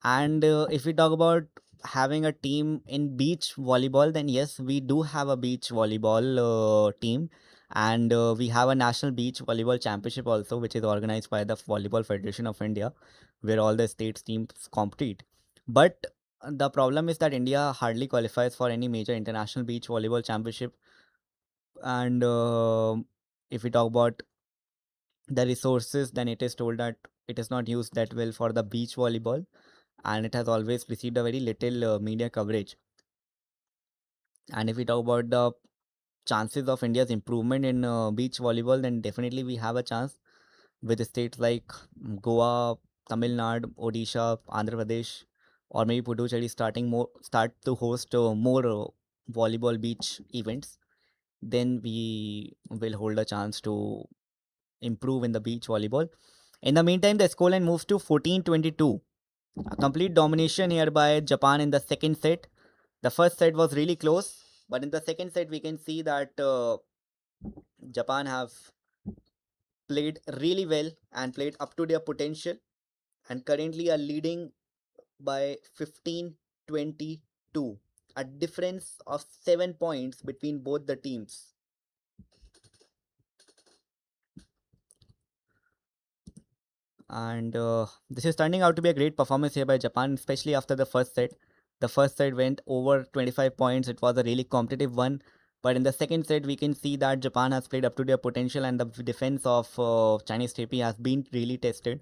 And if we talk about having a team in beach volleyball, then yes, we do have a beach volleyball team. And we have a national beach volleyball championship also, which is organized by the Volleyball Federation of India, where all the states teams compete. But the problem is that India hardly qualifies for any major international beach volleyball championship. And if we talk about the resources, then it is told that it is not used that well for the beach volleyball, and it has always received a very little media coverage. And if we talk about the chances of India's improvement in beach volleyball, then definitely we have a chance with states like Goa, Tamil Nadu, Odisha, Andhra Pradesh, or maybe Puducherry start to host more volleyball beach events. Then we will hold a chance to improve in the beach volleyball. In the meantime, the scoreline moves to 14-22. A complete domination here by Japan in the second set. The first set was really close, but in the second set, we can see that Japan have played really well and played up to their potential, and currently are leading by 15-22, a difference of 7 points between both the teams. And this is turning out to be a great performance here by Japan, especially after the first set. The first set went over 25 points. It was a really competitive one. But in the second set, we can see that Japan has played up to their potential, and the defense of Chinese Taipei has been really tested.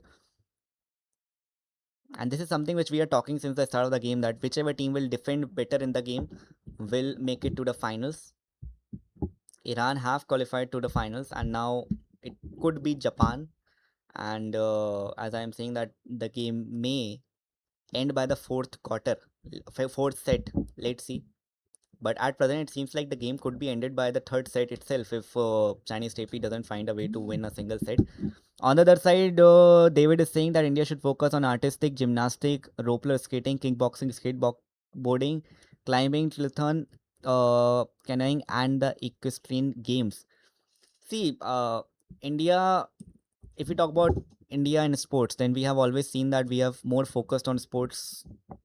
And this is something which we are talking since the start of the game, that whichever team will defend better in the game will make it to the finals. Iran have qualified to the finals, and now it could be Japan. And as I am saying that the game may end by the fourth quarter, fourth set. Let's see. But at present, it seems like the game could be ended by the third set itself if Chinese Taipei doesn't find a way to win a single set. On the other side, David is saying that India should focus on artistic, gymnastic, roller skating, kickboxing, skateboarding, climbing, triathlon, canoeing, and the equestrian games. See, India, if we talk about India in sports, then we have always seen that we have more focused on sports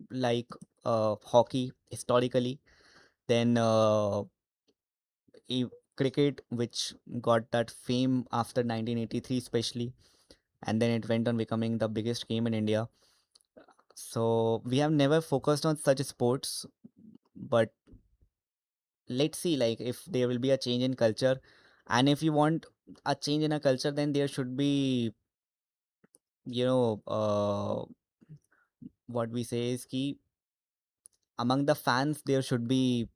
like hockey historically, then cricket, which got that fame after 1983, especially, and then it went on becoming the biggest game in India. So we have never focused on such sports, but let's see, like if there will be a change in culture, and if you want a change in a culture, then there should be, you know, what we say is key among the fans there should be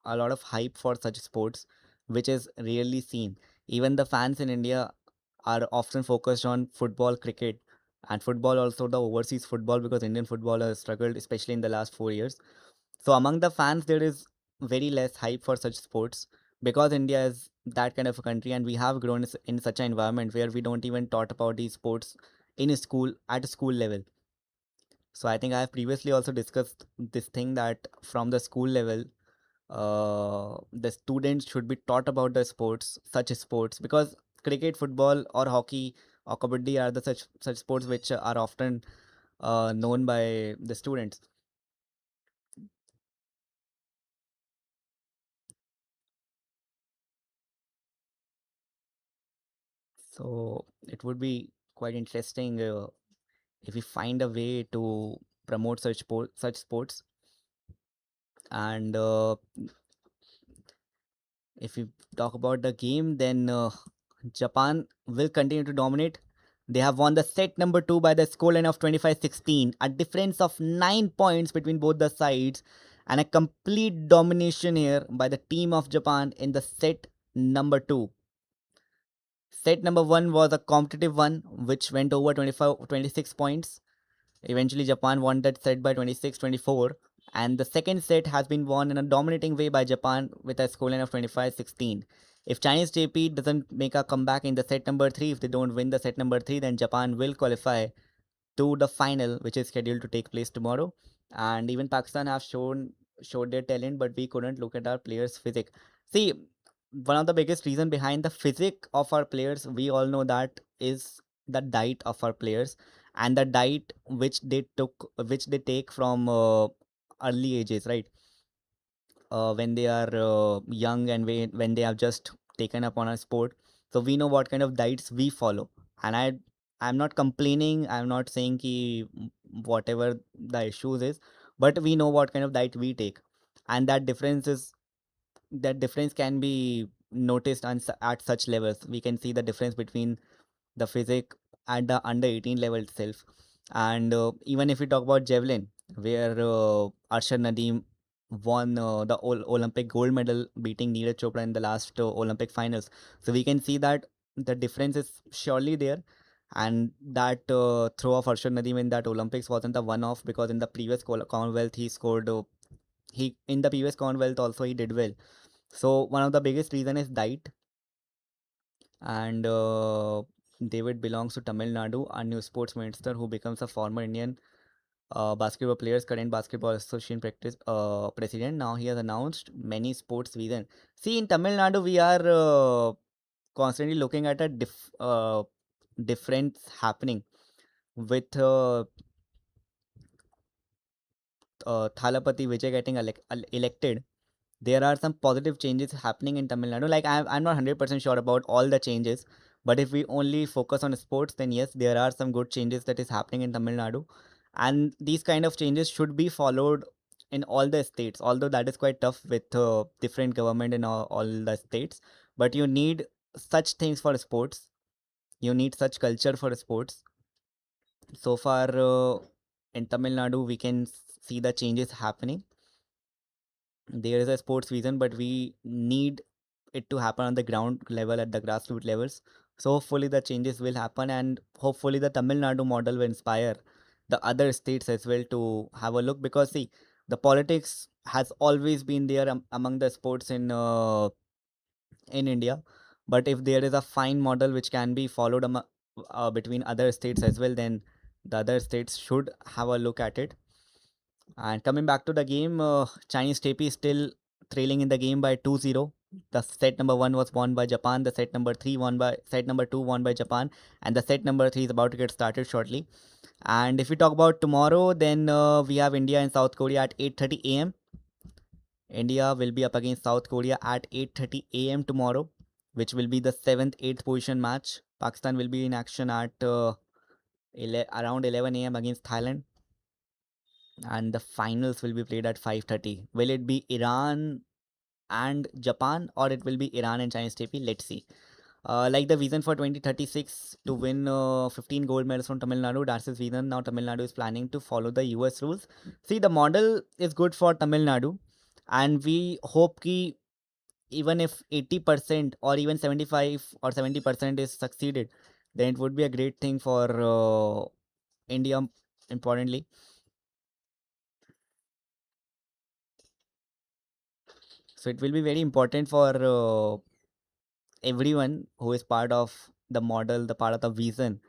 a lot of hype for such sports, which is rarely seen. Even the fans in India are often focused on football, cricket, and football also the overseas football because Indian football has struggled, especially in the last 4 years. So among the fans, there is very less hype for such sports because India is that kind of a country, and we have grown in such an environment where we don't even taught about these sports in a school at a school level. So I think I have previously also discussed this thing that from the school level, the students should be taught about the sports, such sports, because cricket, football, or hockey or kabaddi are the such sports which are often known by the students. So it would be quite interesting if we find a way to promote such sports. And if we talk about the game, then Japan will continue to dominate. They have won the set number 2 by the scoreline of 25-16, a difference of 9 points between both the sides, and a complete domination here by the team of Japan in the set number 2. Set number 1 was a competitive one, which went over 26 points. Eventually, Japan won that set by 26-24, and the second set has been won in a dominating way by Japan with a scoreline of 25-16. If Chinese JP doesn't make a comeback in the set number 3, if they don't win the set number 3, then Japan will qualify to the final, which is scheduled to take place tomorrow. And even Pakistan have showed their talent, but we couldn't look at our players' physique. See, one of the biggest reason behind the physique of our players, we all know that is the diet of our players and the diet which they take from early ages, right? When they are young and when they have just taken up on a sport, so we know what kind of diets we follow. And I'm not complaining, I'm not saying ki whatever the issues is, but we know what kind of diet we take, and that difference can be noticed at such levels. We can see the difference between the physique at the under 18 level itself. And even if we talk about javelin, where Arshad Nadeem won the Olympic gold medal, beating Neeraj Chopra in the last Olympic finals. So we can see that the difference is surely there. And that throw of Arshad Nadeem in that Olympics wasn't the one-off, because in the previous Commonwealth he scored. He in the previous Commonwealth also he did well. So one of the biggest reason is diet. And David belongs to Tamil Nadu, a new sports minister who becomes a former Indian basketball player's current basketball association practice president. Now he has announced many sports vision. See, in Tamil Nadu, we are constantly looking at a difference happening with Thalapathy Vijay getting elected. There are some positive changes happening in Tamil Nadu. Like I'm not 100% sure about all the changes, but if we only focus on sports, then yes, there are some good changes that is happening in Tamil Nadu, and these kind of changes should be followed in all the states. Although that is quite tough with different government in all the states, but you need such things for sports. You need such culture for sports. So far, in Tamil Nadu, we can see the changes happening. There is a sports vision, but we need it to happen on the ground level at the grassroots levels. So hopefully the changes will happen, and hopefully the Tamil Nadu model will inspire the other states as well to have a look, because see, the politics has always been there among the sports in India. But if there is a fine model which can be followed between other states as well, then the other states should have a look at it. And coming back to the game, Chinese Taipei is still trailing in the game by 2-0. The set number 1 was won by Japan, the set number 2 won by Japan, and the set number 3 is about to get started shortly. And if we talk about tomorrow, then we have India and South Korea at 8:30 a.m. India will be up against South Korea at 8:30 a.m. tomorrow, which will be the 7th 8th position match. Pakistan will be in action at around 11 a.m. against Thailand, and the finals will be played at 5:30. Will it be Iran and Japan, or it will be Iran and Chinese Taipei? Let's see. Like the vision for 2036 to win 15 gold medals from Tamil Nadu, that's his vision. Now Tamil Nadu is planning to follow the US rules. See, the model is good for Tamil Nadu, and we hope ki even if 80% or even 75 or 70% is succeeded, then it would be a great thing for India, importantly. So it will be very important for everyone who is part of the model, the part of the vision,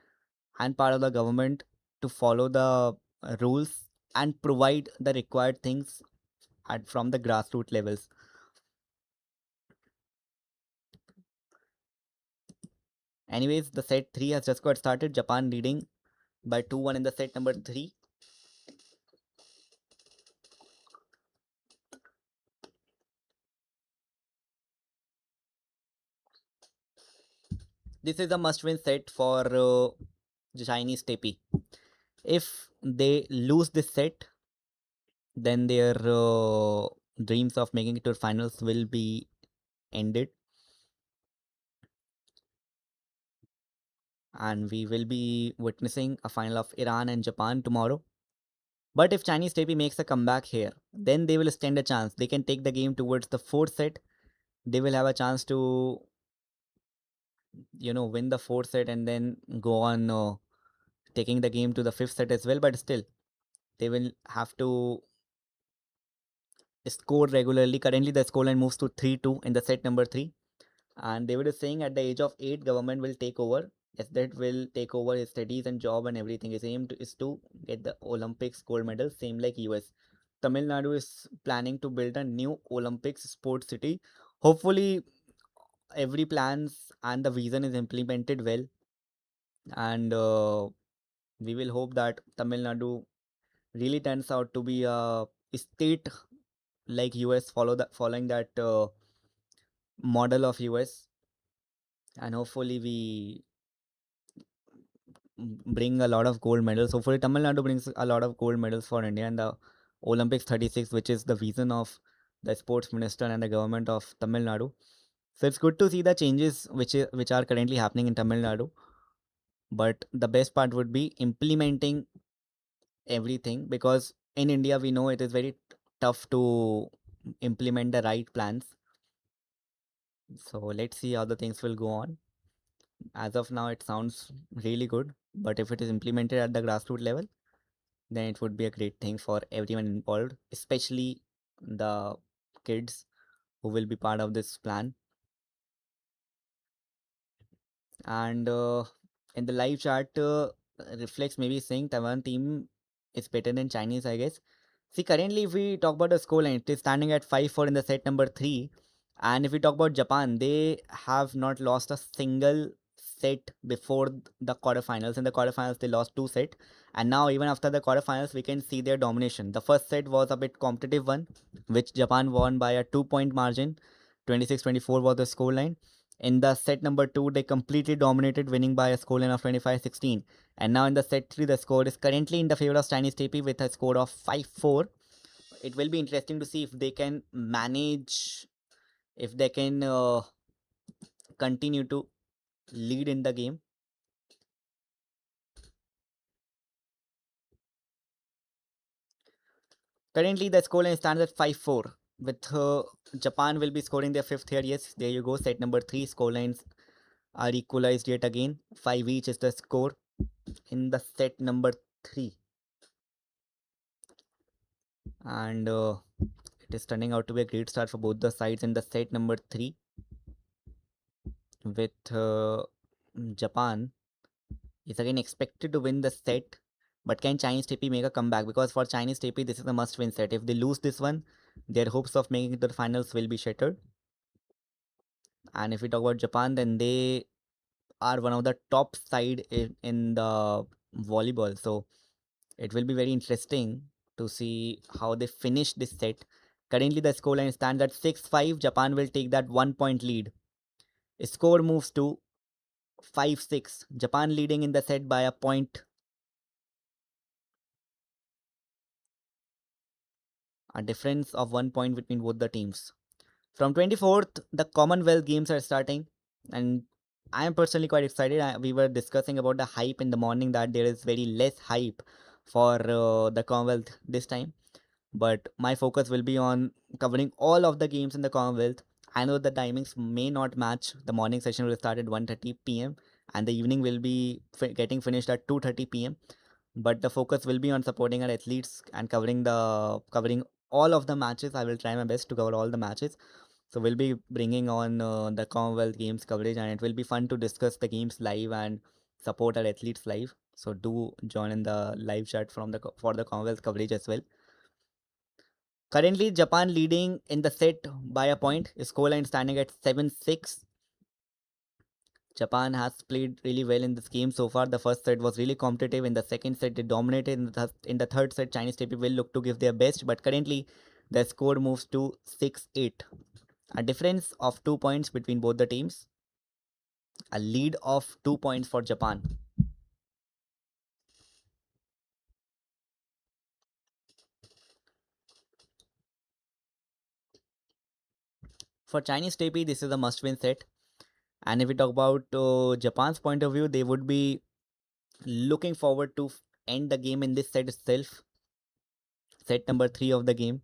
and part of the government to follow the rules and provide the required things from the grassroots levels. Anyways, the set 3 has just got started. Japan leading by 2-1 in the set number 3. This is a must win set for Chinese Taipei. If they lose this set, then their dreams of making it to finals will be ended, and we will be witnessing a final of Iran and Japan tomorrow. But if Chinese Taipei makes a comeback here, then they will stand a chance. They can take the game towards the fourth set. They will have a chance to, win the fourth set and then go on taking the game to the fifth set as well. But still, they will have to score regularly. Currently, the scoreline moves to 3-2 in the set number 3. And they were saying at the age of 8, government will take over. Yes, that will take over his studies and job and everything. His aim is to get the Olympics gold medal, same like US. Tamil Nadu is planning to build a new Olympics sports city. Hopefully, every plans and the vision is implemented well, and we will hope that Tamil Nadu really turns out to be a state like US, following that model of US, and hopefully we bring a lot of gold medals. Hopefully, Tamil Nadu brings a lot of gold medals for India in the Olympics 36, which is the vision of the sports minister and the government of Tamil Nadu. So it's good to see the changes which are currently happening in Tamil Nadu. But the best part would be implementing everything, because in India we know it is very tough to implement the right plans. So let's see how the things will go on. As of now, it sounds really good, but if it is implemented at the grassroots level, then it would be a great thing for everyone involved, especially the kids who will be part of this plan. And in the live chat, reflects maybe saying Taiwan team is better than Chinese, I guess. See, currently, if we talk about the scoreline, it is standing at 5-4 in the set number 3. And if we talk about Japan, they have not lost a single set before the quarterfinals. In the quarterfinals, they lost 2 sets. And now, even after the quarterfinals, we can see their domination. The first set was a bit competitive one, which Japan won by a 2-point margin. 26-24 was the scoreline. In the set number 2, they completely dominated, winning by a scoreline of 25-16. And now in the set 3, the score is currently in the favor of Chinese Taipei with a score of 5-4. It will be interesting to see if they can manage, if they can continue to lead in the game. Currently, the scoreline stands at 5-4. with Japan will be scoring their fifth here. Yes, there you go. Set number three scorelines are equalized yet again. 5 each is the score in the set number three, and it is turning out to be a great start for both the sides in the set number three, with Japan is again expected to win the set. But can Chinese TP make a comeback? Because for Chinese TP, this is a must-win set. If they lose this one, their hopes of making it to the finals will be shattered. And if we talk about Japan, then they are one of the top side in the volleyball. So it will be very interesting to see how they finish this set. Currently, the scoreline stands at 6-5. Japan will take that 1 point lead. Score moves to 5-6. Japan leading in the set by a point. A difference of 1 point between both the teams. From 24th, the Commonwealth Games are starting, and I am personally quite excited. We were discussing about the hype in the morning that there is very less hype for the Commonwealth this time, but my focus will be on covering all of the games in the Commonwealth. I know the timings may not match. The morning session will start at 1:30 p.m. and the evening will be getting finished at 2:30 p.m. But the focus will be on supporting our athletes and covering all of the matches. I will try my best to cover all the matches. So we'll be bringing on the Commonwealth Games coverage, and it will be fun to discuss the games live and support our athletes live. So do join in the live chat for the Commonwealth coverage as well. Currently, Japan leading in the set by a point. Scoreline standing at 7-6. Japan has played really well in this game so far. The first set was really competitive. In the second set, they dominated. In the third set, Chinese TP will look to give their best, but currently, the score moves to 6-8. A difference of 2 points between both the teams. A lead of 2 points for Japan. For Chinese TP, this is a must-win set. And if we talk about Japan's point of view, they would be looking forward to end the game in this set itself. Set number three of the game.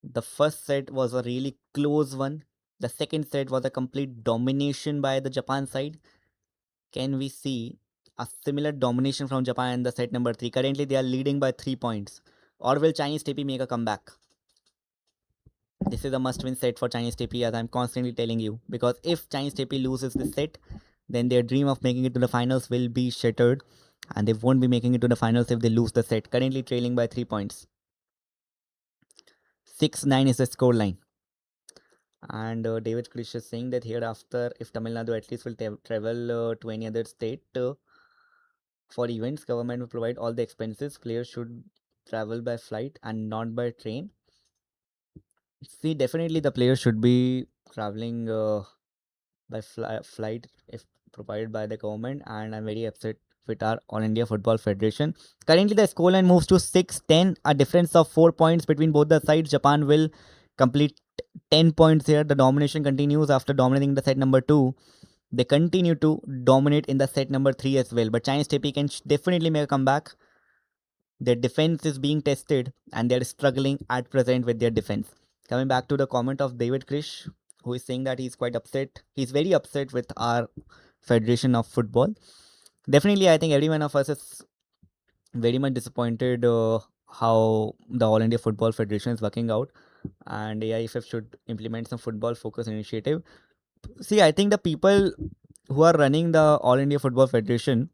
The first set was a really close one. The second set was a complete domination by the Japan side. Can we see a similar domination from Japan in the set number three? Currently, they are leading by 3 points. Or will Chinese TP make a comeback? This is a must-win set for Chinese TP, as I'm constantly telling you. Because if Chinese TP loses this set, then their dream of making it to the finals will be shattered, and they won't be making it to the finals if they lose the set. Currently trailing by 3 points. 6-9 is the score line. And David Krish is saying that hereafter, if Tamil Nadu at least will travel to any other state for events, government will provide all the expenses. Players should travel by flight and not by train. See, definitely the players should be traveling by flight if provided by the government, and I'm very upset with our All India Football Federation. Currently, the scoreline moves to 6-10, a difference of 4 points between both the sides. Japan will complete 10 points here. The domination continues after dominating the set number two. They continue to dominate in the set number three as well. But Chinese TP can definitely make a comeback. Their defense is being tested and they're struggling at present with their defense. Coming back to the comment of David Krish, who is saying that he's quite upset. He's very upset with our Federation of Football. Definitely, I think every one of us is very much disappointed how the All India Football Federation is working out, and AIFF should implement some football focus initiative. See, I think the people who are running the All India Football Federation,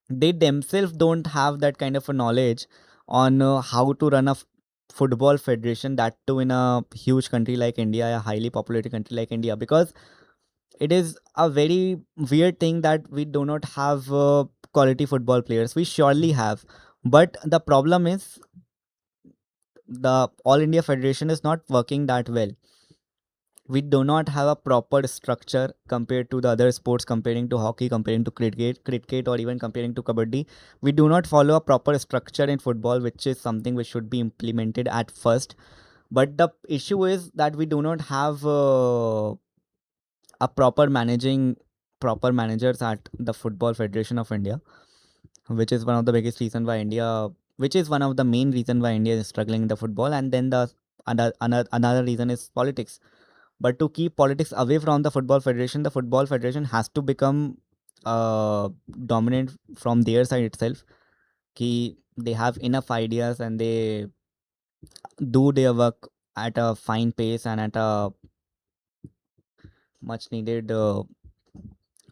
they themselves don't have that kind of a knowledge on how to run a football federation, that too in a huge country like India, a highly populated country like India, because it is a very weird thing that we do not have quality football players. We surely have, but the problem is the All India Federation is not working that well. We do not have a proper structure compared to the other sports, comparing to hockey, comparing to cricket, or even comparing to kabaddi. We do not follow a proper structure in football, which is something which should be implemented at first. But the issue is that we do not have a proper managers at the Football Federation of India, which is one of the biggest reason why India, which is one of the main reason why India is struggling in the football. And then the another reason is politics. But to keep politics away from the Football Federation has to become uh, dominant from their side itself. Ki they have enough ideas and they do their work at a fine pace and at a much needed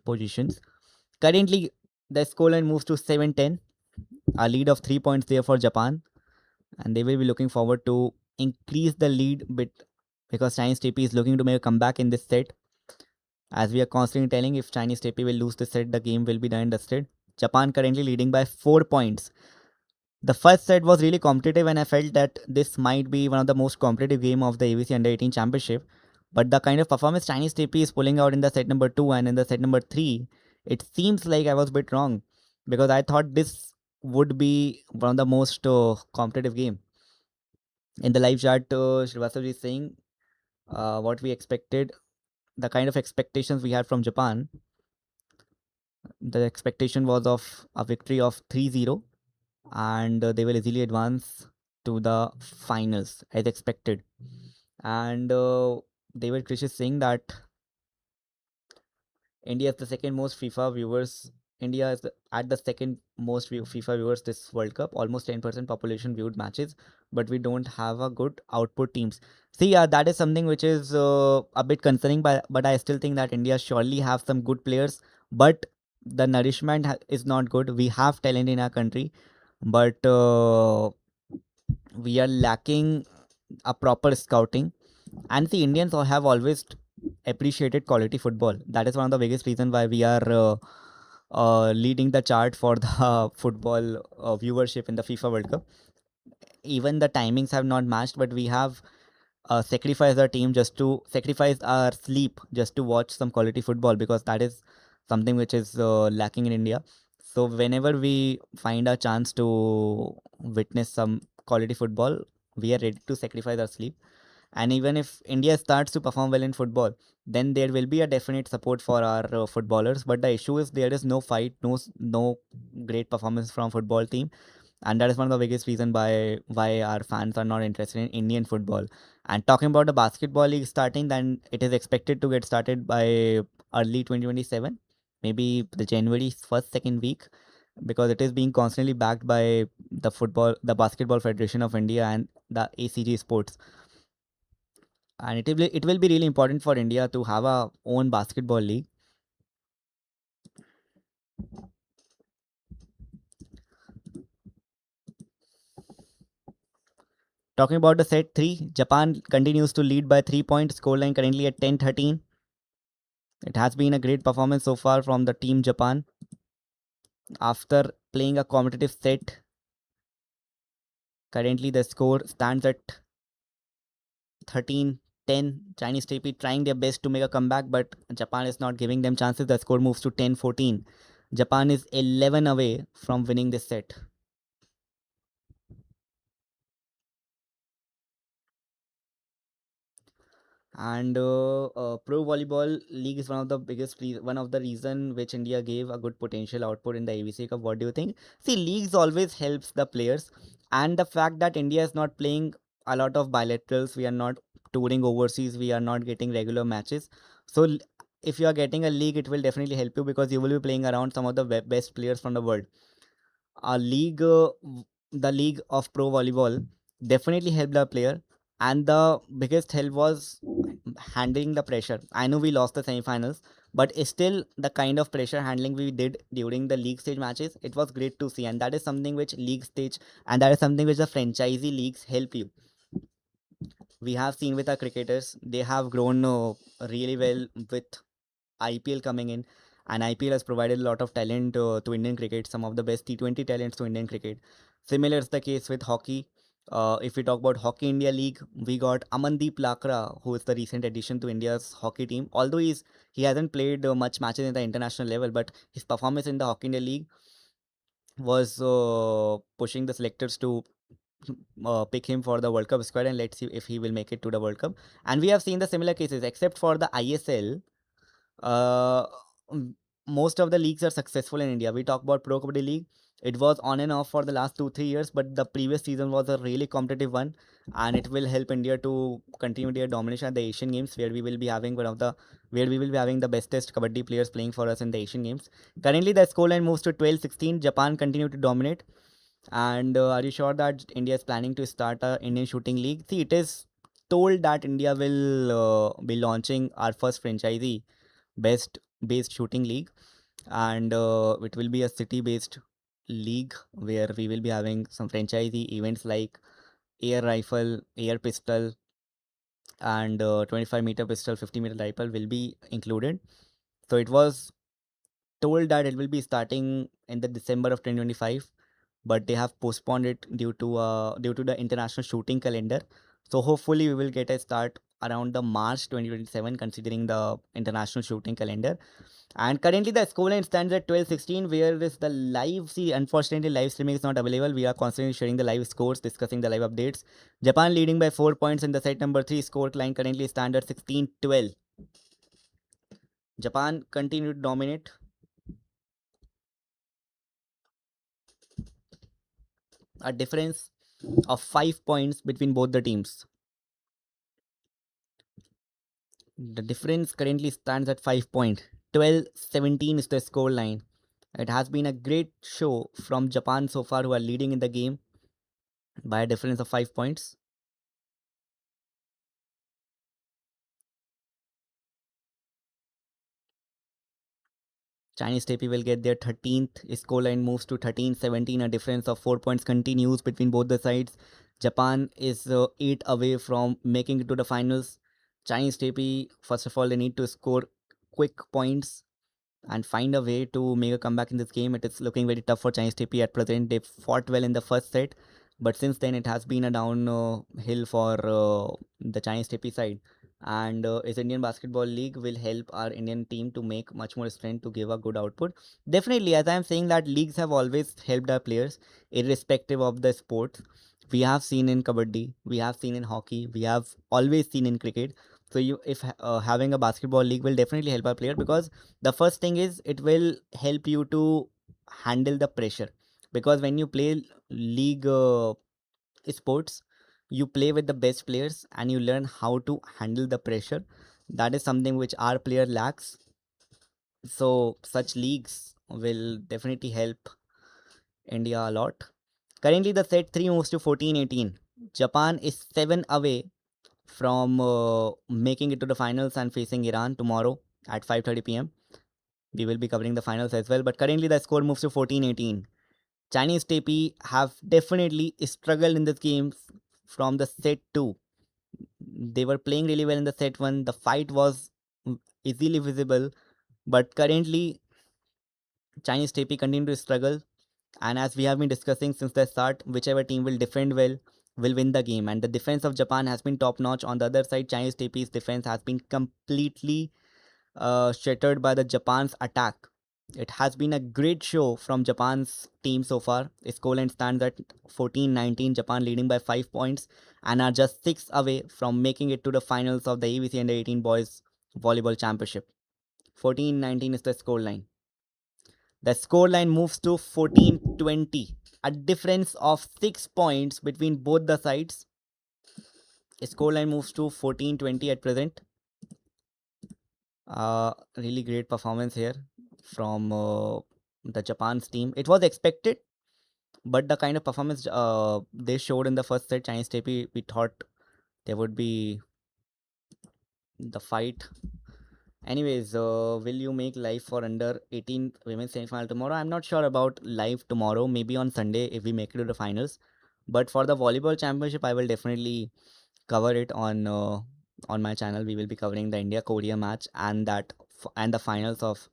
positions. Currently, the scoreline moves to 7-10, a lead of 3 points there for Japan, and they will be looking forward to increase the lead bit because Chinese TP is looking to make a comeback in this set. As we are constantly telling, if Chinese TP will lose this set, the game will be done and dusted. Japan currently leading by 4 points. The first set was really competitive, and I felt that this might be one of the most competitive game of the AVC Under 18 Championship. But the kind of performance Chinese TP is pulling out in the set number two and in the set number three, it seems like I was a bit wrong because I thought this would be one of the most competitive game. In the live chat, Shrivastava is saying what we expected, the kind of expectations we had from Japan. The expectation was of a victory of 3-0 and they will easily advance to the finals as expected. And David Krish is saying that India is the second most FIFA viewers. India is at the second most FIFA viewers this World Cup. Almost 10% population viewed matches, but we don't have a good output teams. See, that is something which is a bit concerning, but I still think that India surely have some good players, but the nourishment is not good. We have talent in our country, but we are lacking a proper scouting. And the Indians have always appreciated quality football. That is one of the biggest reasons why we are leading the chart for the football viewership in the FIFA World Cup. Even the timings have not matched, but we have sacrificed our team just to sacrifice our sleep just to watch some quality football because that is something which is lacking in India. So whenever we find a chance to witness some quality football, we are ready to sacrifice our sleep. And even if India starts to perform well in football, then there will be a definite support for our footballers. But the issue is there is no fight, no great performance from football team, and that is one of the biggest reason why our fans are not interested in Indian football. And talking about the basketball league starting, then it is expected to get started by early 2027, maybe the January first second week, because it is being constantly backed by the Basketball Federation of India and the ACG Sports. And it will be really important for India to have our own basketball league. Talking about the set 3, Japan continues to lead by 3 points, scoreline currently at 10-13. It has been a great performance so far from the team Japan. After playing a competitive set, currently the score stands at 13-10. Chinese TP trying their best to make a comeback, but Japan is not giving them chances. The score moves to 10-14. Japan is 11 away from winning this set. And pro volleyball league is one of the reason which India gave a good potential output in the AVC Cup. What do you think? See, leagues always helps the players, and the fact that India is not playing a lot of bilaterals, we are not touring overseas, we are not getting regular matches. So if you are getting a league, it will definitely help you because you will be playing around some of the best players from the world. A league The league of pro volleyball definitely helped the player, and the biggest help was handling the pressure. I know we lost the semifinals, but still the kind of pressure handling we did during the league stage matches, it was great to see. And that is something which league stage and that is something which the franchisee leagues help you. We have seen with our cricketers, they have grown really well with IPL coming in, and IPL has provided a lot of talent to Indian cricket, some of the best T20 talents to Indian cricket. Similar is the case with hockey. If we talk about Hockey India League, we got Amandeep Lakra, who is the recent addition to India's hockey team. Although he hasn't played much matches in the international level, but his performance in the Hockey India League was pushing the selectors to pick him for the World Cup squad, and let's see if he will make it to the World Cup. And we have seen the similar cases, except for the ISL. Uh, most of the leagues are successful in India. We talk about Pro Kabaddi League. It was on and off for the last 2 3 years, but the previous season was a really competitive one, and it will help India to continue their domination at the Asian Games, where we will be having the bestest kabaddi players playing for us in the Asian Games. Currently, the scoreline moves to 12-16. Japan continue to dominate. And are you sure that India is planning to start a Indian shooting league? See, it is told that India will be launching our first franchisee best based shooting league, and it will be a city based league where we will be having some franchisee events like air rifle, air pistol, and 25-meter pistol, 50-meter rifle will be included. So it was told that it will be starting in the December of 2025, but they have postponed it due to the international shooting calendar. So hopefully we will get a start around the March 2027, considering the international shooting calendar. And currently the scoreline stands at 12-16, where is the live. See, unfortunately, live streaming is not available. We are constantly sharing the live scores, discussing the live updates. Japan leading by 4 points in the set number 3. Score line currently stands at 16-12. Japan continued to dominate. A difference of 5 points between both the teams. The difference currently stands at 5 points. 12-17 is the score line. It has been a great show from Japan so far, who are leading in the game by a difference of 5 points. Chinese Taipei will get their 13th. Scoreline moves to 13-17. A difference of 4 points continues between both the sides. Japan is 8 away from making it to the finals. Chinese Taipei, first of all, they need to score quick points and find a way to make a comeback in this game. It is looking very tough for Chinese TP at present. They fought well in the first set, but since then it has been a downhill hill for the Chinese TP side. And is Indian Basketball League will help our Indian team to make much more strength to give a good output. Definitely, as I am saying, that leagues have always helped our players, irrespective of the sport. We have seen in kabaddi, we have seen in hockey, we have always seen in cricket. So you, if having a basketball league will definitely help our player, because the first thing is it will help you to handle the pressure, because when you play league sports, you play with the best players and you learn how to handle the pressure. That is something which our player lacks. So such leagues will definitely help India a lot. Currently the set 3 moves to 14-18. Japan is 7 away from making it to the finals and facing Iran tomorrow at 5:30 p.m. We will be covering the finals as well. But currently the score moves to 14-18. Chinese Taipei have definitely struggled in this game from the set 2. They were playing really well in the set 1. The fight was easily visible. But currently Chinese Taipei continue to struggle. And as we have been discussing since the start, whichever team will defend well will win the game. And the defense of Japan has been top notch. On the other side, Chinese Taipei's defense has been completely shattered by the Japan's attack. It has been a great show from Japan's team so far. Scoreline stands at 14-19, Japan leading by 5 points and are just 6 away from making it to the finals of the AVC Under 18 Boys Volleyball Championship. 14-19 is the scoreline. The scoreline moves to 14-20, a difference of 6 points between both the sides. Scoreline moves to 14-20 at present. Really great performance here from the Japan's team. It was expected, but the kind of performance they showed in the first set, Chinese Taipei, we thought there would be the fight. Anyways, will you make live for under 18 women's semifinal tomorrow? I'm not sure about live tomorrow. Maybe on Sunday if we make it to the finals. But for the volleyball championship, I will definitely cover it on my channel. We will be covering the India Korea match and and the finals of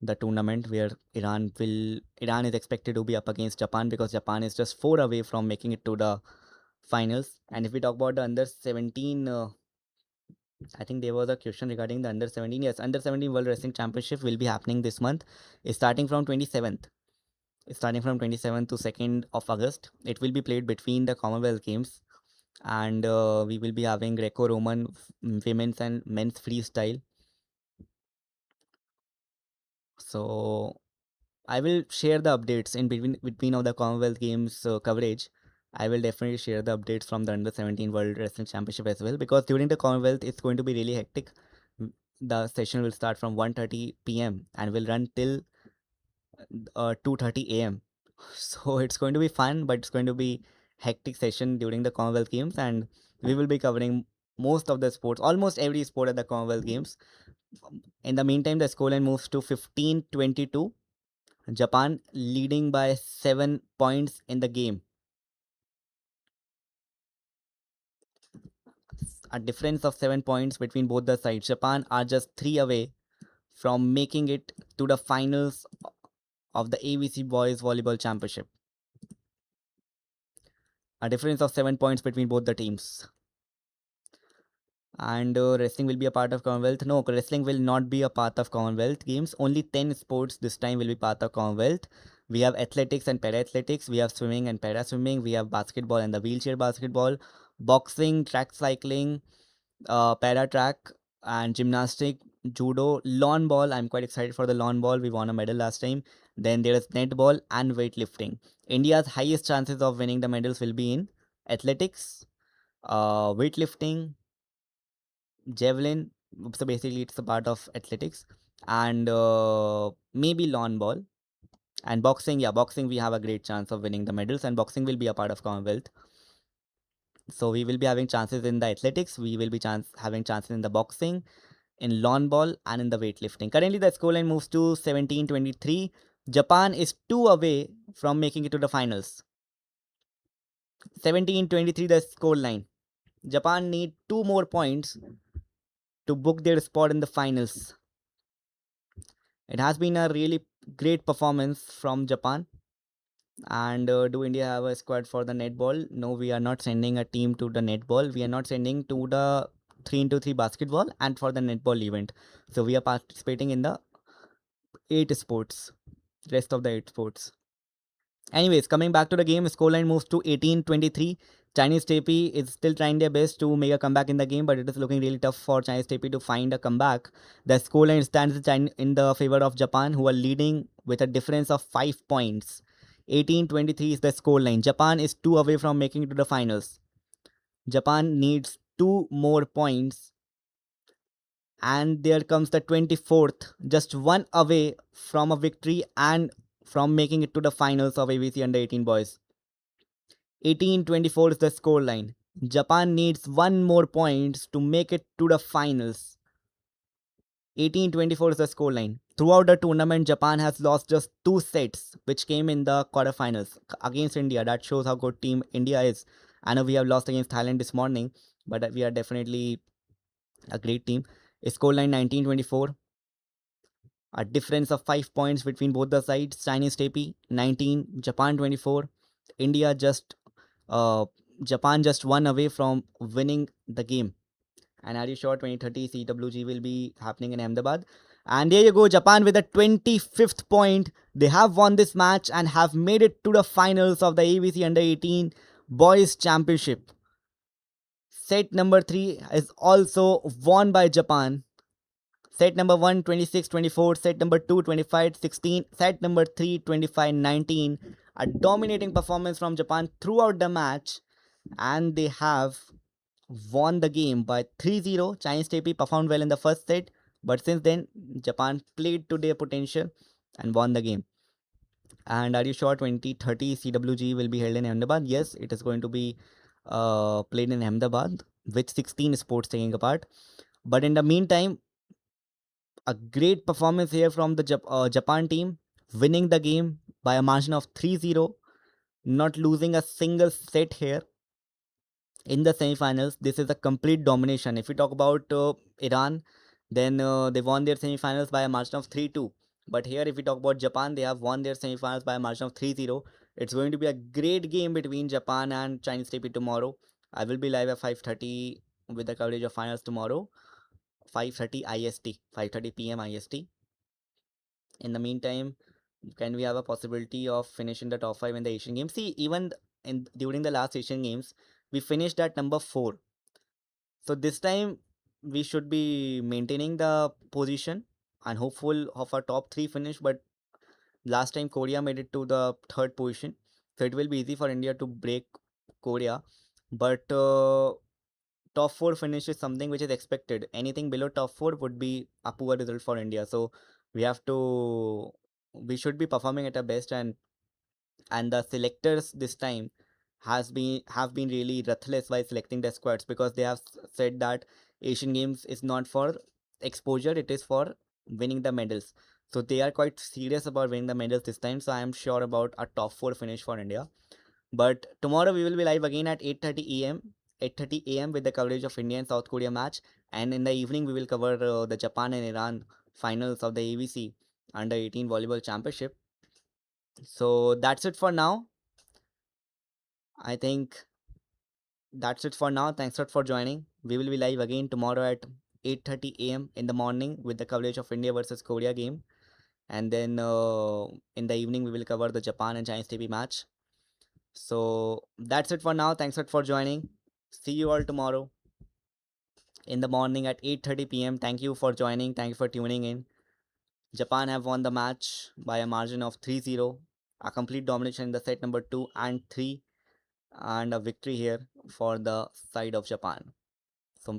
the tournament, where Iran is expected to be up against Japan, because Japan is just 4 away from making it to the finals. And if we talk about the under 17, I think there was a question regarding the under 17. Yes, under 17 World Wrestling Championship will be happening this month, starting from 27th. Starting from 27th to 2nd of August, it will be played between the Commonwealth Games, and we will be having Greco-Roman, women's and men's freestyle. So I will share the updates in between of the Commonwealth Games coverage. I will definitely share the updates from the Under 17 World Wrestling Championship as well, because during the Commonwealth it's going to be really hectic. The session will start from 1:30 p.m. and will run till 2:30 a.m. So it's going to be fun, but it's going to be hectic session during the Commonwealth Games, and we will be covering most of the sports, almost every sport at the Commonwealth Games. In the meantime, the scoreline moves to 15-22. Japan leading by 7 points in the game. A difference of 7 points between both the sides. Japan are just 3 away from making it to the finals of the AVC Boys Volleyball Championship. A difference of 7 points between both the teams. And wrestling will be a part of Commonwealth. No, wrestling will not be a part of Commonwealth Games. Only 10 sports this time will be part of Commonwealth. We have athletics and para athletics. We have swimming and para swimming. We have basketball and the wheelchair basketball, boxing, track cycling, para track, and gymnastic, judo, lawn ball. I'm quite excited for the lawn ball. We won a medal last time. Then there is netball and weightlifting. India's highest chances of winning the medals will be in athletics, weightlifting, javelin. So basically it's a part of athletics, and maybe lawn ball and boxing. Yeah, boxing we have a great chance of winning the medals, and boxing will be a part of Commonwealth. So we will be having chances in the athletics, we will be having chances in the boxing, in lawn ball, and in the weightlifting. Currently the scoreline moves to 17-23. Japan is 2 away from making it to the finals. 17-23 the scoreline. Japan need 2 more points to book their spot in the finals. It has been a really great performance from Japan. And do India have a squad for the netball? No, we are not sending a team to the netball. We are not sending to the 3 into 3 basketball and for the netball event. So we are participating in the 8 sports, rest of the 8 sports. Anyways, coming back to the game, scoreline moves to 18-23. Chinese Taipei is still trying their best to make a comeback in the game, but it is looking really tough for Chinese Taipei to find a comeback. The scoreline stands in the favor of Japan, who are leading with a difference of 5 points. 18-23 is the scoreline. Japan is 2 away from making it to the finals. Japan needs 2 more points. And there comes the 24th, just 1 away from a victory and from making it to the finals of AVC Under 18 Boys. 18-24 is the scoreline. Japan needs 1 more points to make it to the finals. 18-24 is the scoreline. Throughout the tournament, Japan has lost just 2 sets, which came in the quarterfinals against India. That shows how good team India is. I know we have lost against Thailand this morning, but we are definitely a great team. Scoreline 19-24. A difference of 5 points between both the sides. Chinese Taipei 19, Japan 24. India just Japan just 1 away from winning the game. And are you sure 2030 CWG will be happening in Ahmedabad? And there you go, Japan with the 25th point. They have won this match and have made it to the finals of the AVC Under 18 Boys Championship. Set number 3 is also won by Japan. Set number 1 26-24, set number 2 25-16, set number 3 25-19. A dominating performance from Japan throughout the match, and they have won the game by 3-0. Chinese Taipei performed well in the first set, but since then Japan played to their potential and won the game. And are you sure 2030 CWG will be held in Ahmedabad? Yes, it is going to be played in Ahmedabad with 16 sports taking a part. But in the meantime, a great performance here from the Japan team, winning the game by a margin of 3-0, not losing a single set here in the semifinals. This is a complete domination. If we talk about Iran, then they won their semifinals by a margin of 3-2. But here, if we talk about Japan, they have won their semifinals by a margin of 3-0. It's going to be a great game between Japan and Chinese Taipei tomorrow. I will be live at 5:30 with the coverage of finals tomorrow. 5:30 IST, 5:30 p.m. IST. In the meantime, can we have a possibility of finishing the top 5 in the Asian Games? See, even during the last Asian Games, we finished at number 4. So this time we should be maintaining the position. and hopeful of a top three finish. But last time Korea made it to the third position, so it will be easy for India to break Korea. But top four finish is something which is expected. Anything below top four would be a poor result for India. So we have to, we should be performing at our best, and the selectors this time have been really ruthless while selecting the squads, because they have said that Asian Games is not for exposure, it is for winning the medals. So they are quite serious about winning the medals this time. So I am sure about a top four finish for India. But tomorrow we will be live again at 8:30 a.m. 8:30 a.m. with the coverage of India and South Korea match, and in the evening we will cover the Japan and Iran finals of the AVC Under 18 Volleyball Championship. So that's it for now. I think that's it for now. Thanks a lot for joining. We will be live again tomorrow at 8:30 a.m. in the morning with the coverage of India versus Korea game, and then in the evening we will cover the Japan and Chinese TV match. So that's it for now. Thanks a lot for joining. See you all tomorrow in the morning at 8:30 p.m. Thank you for joining. Thank you for tuning in. Japan have won the match by a margin of 3-0. A complete domination in the set number 2 and 3, and a victory here for the side of Japan. So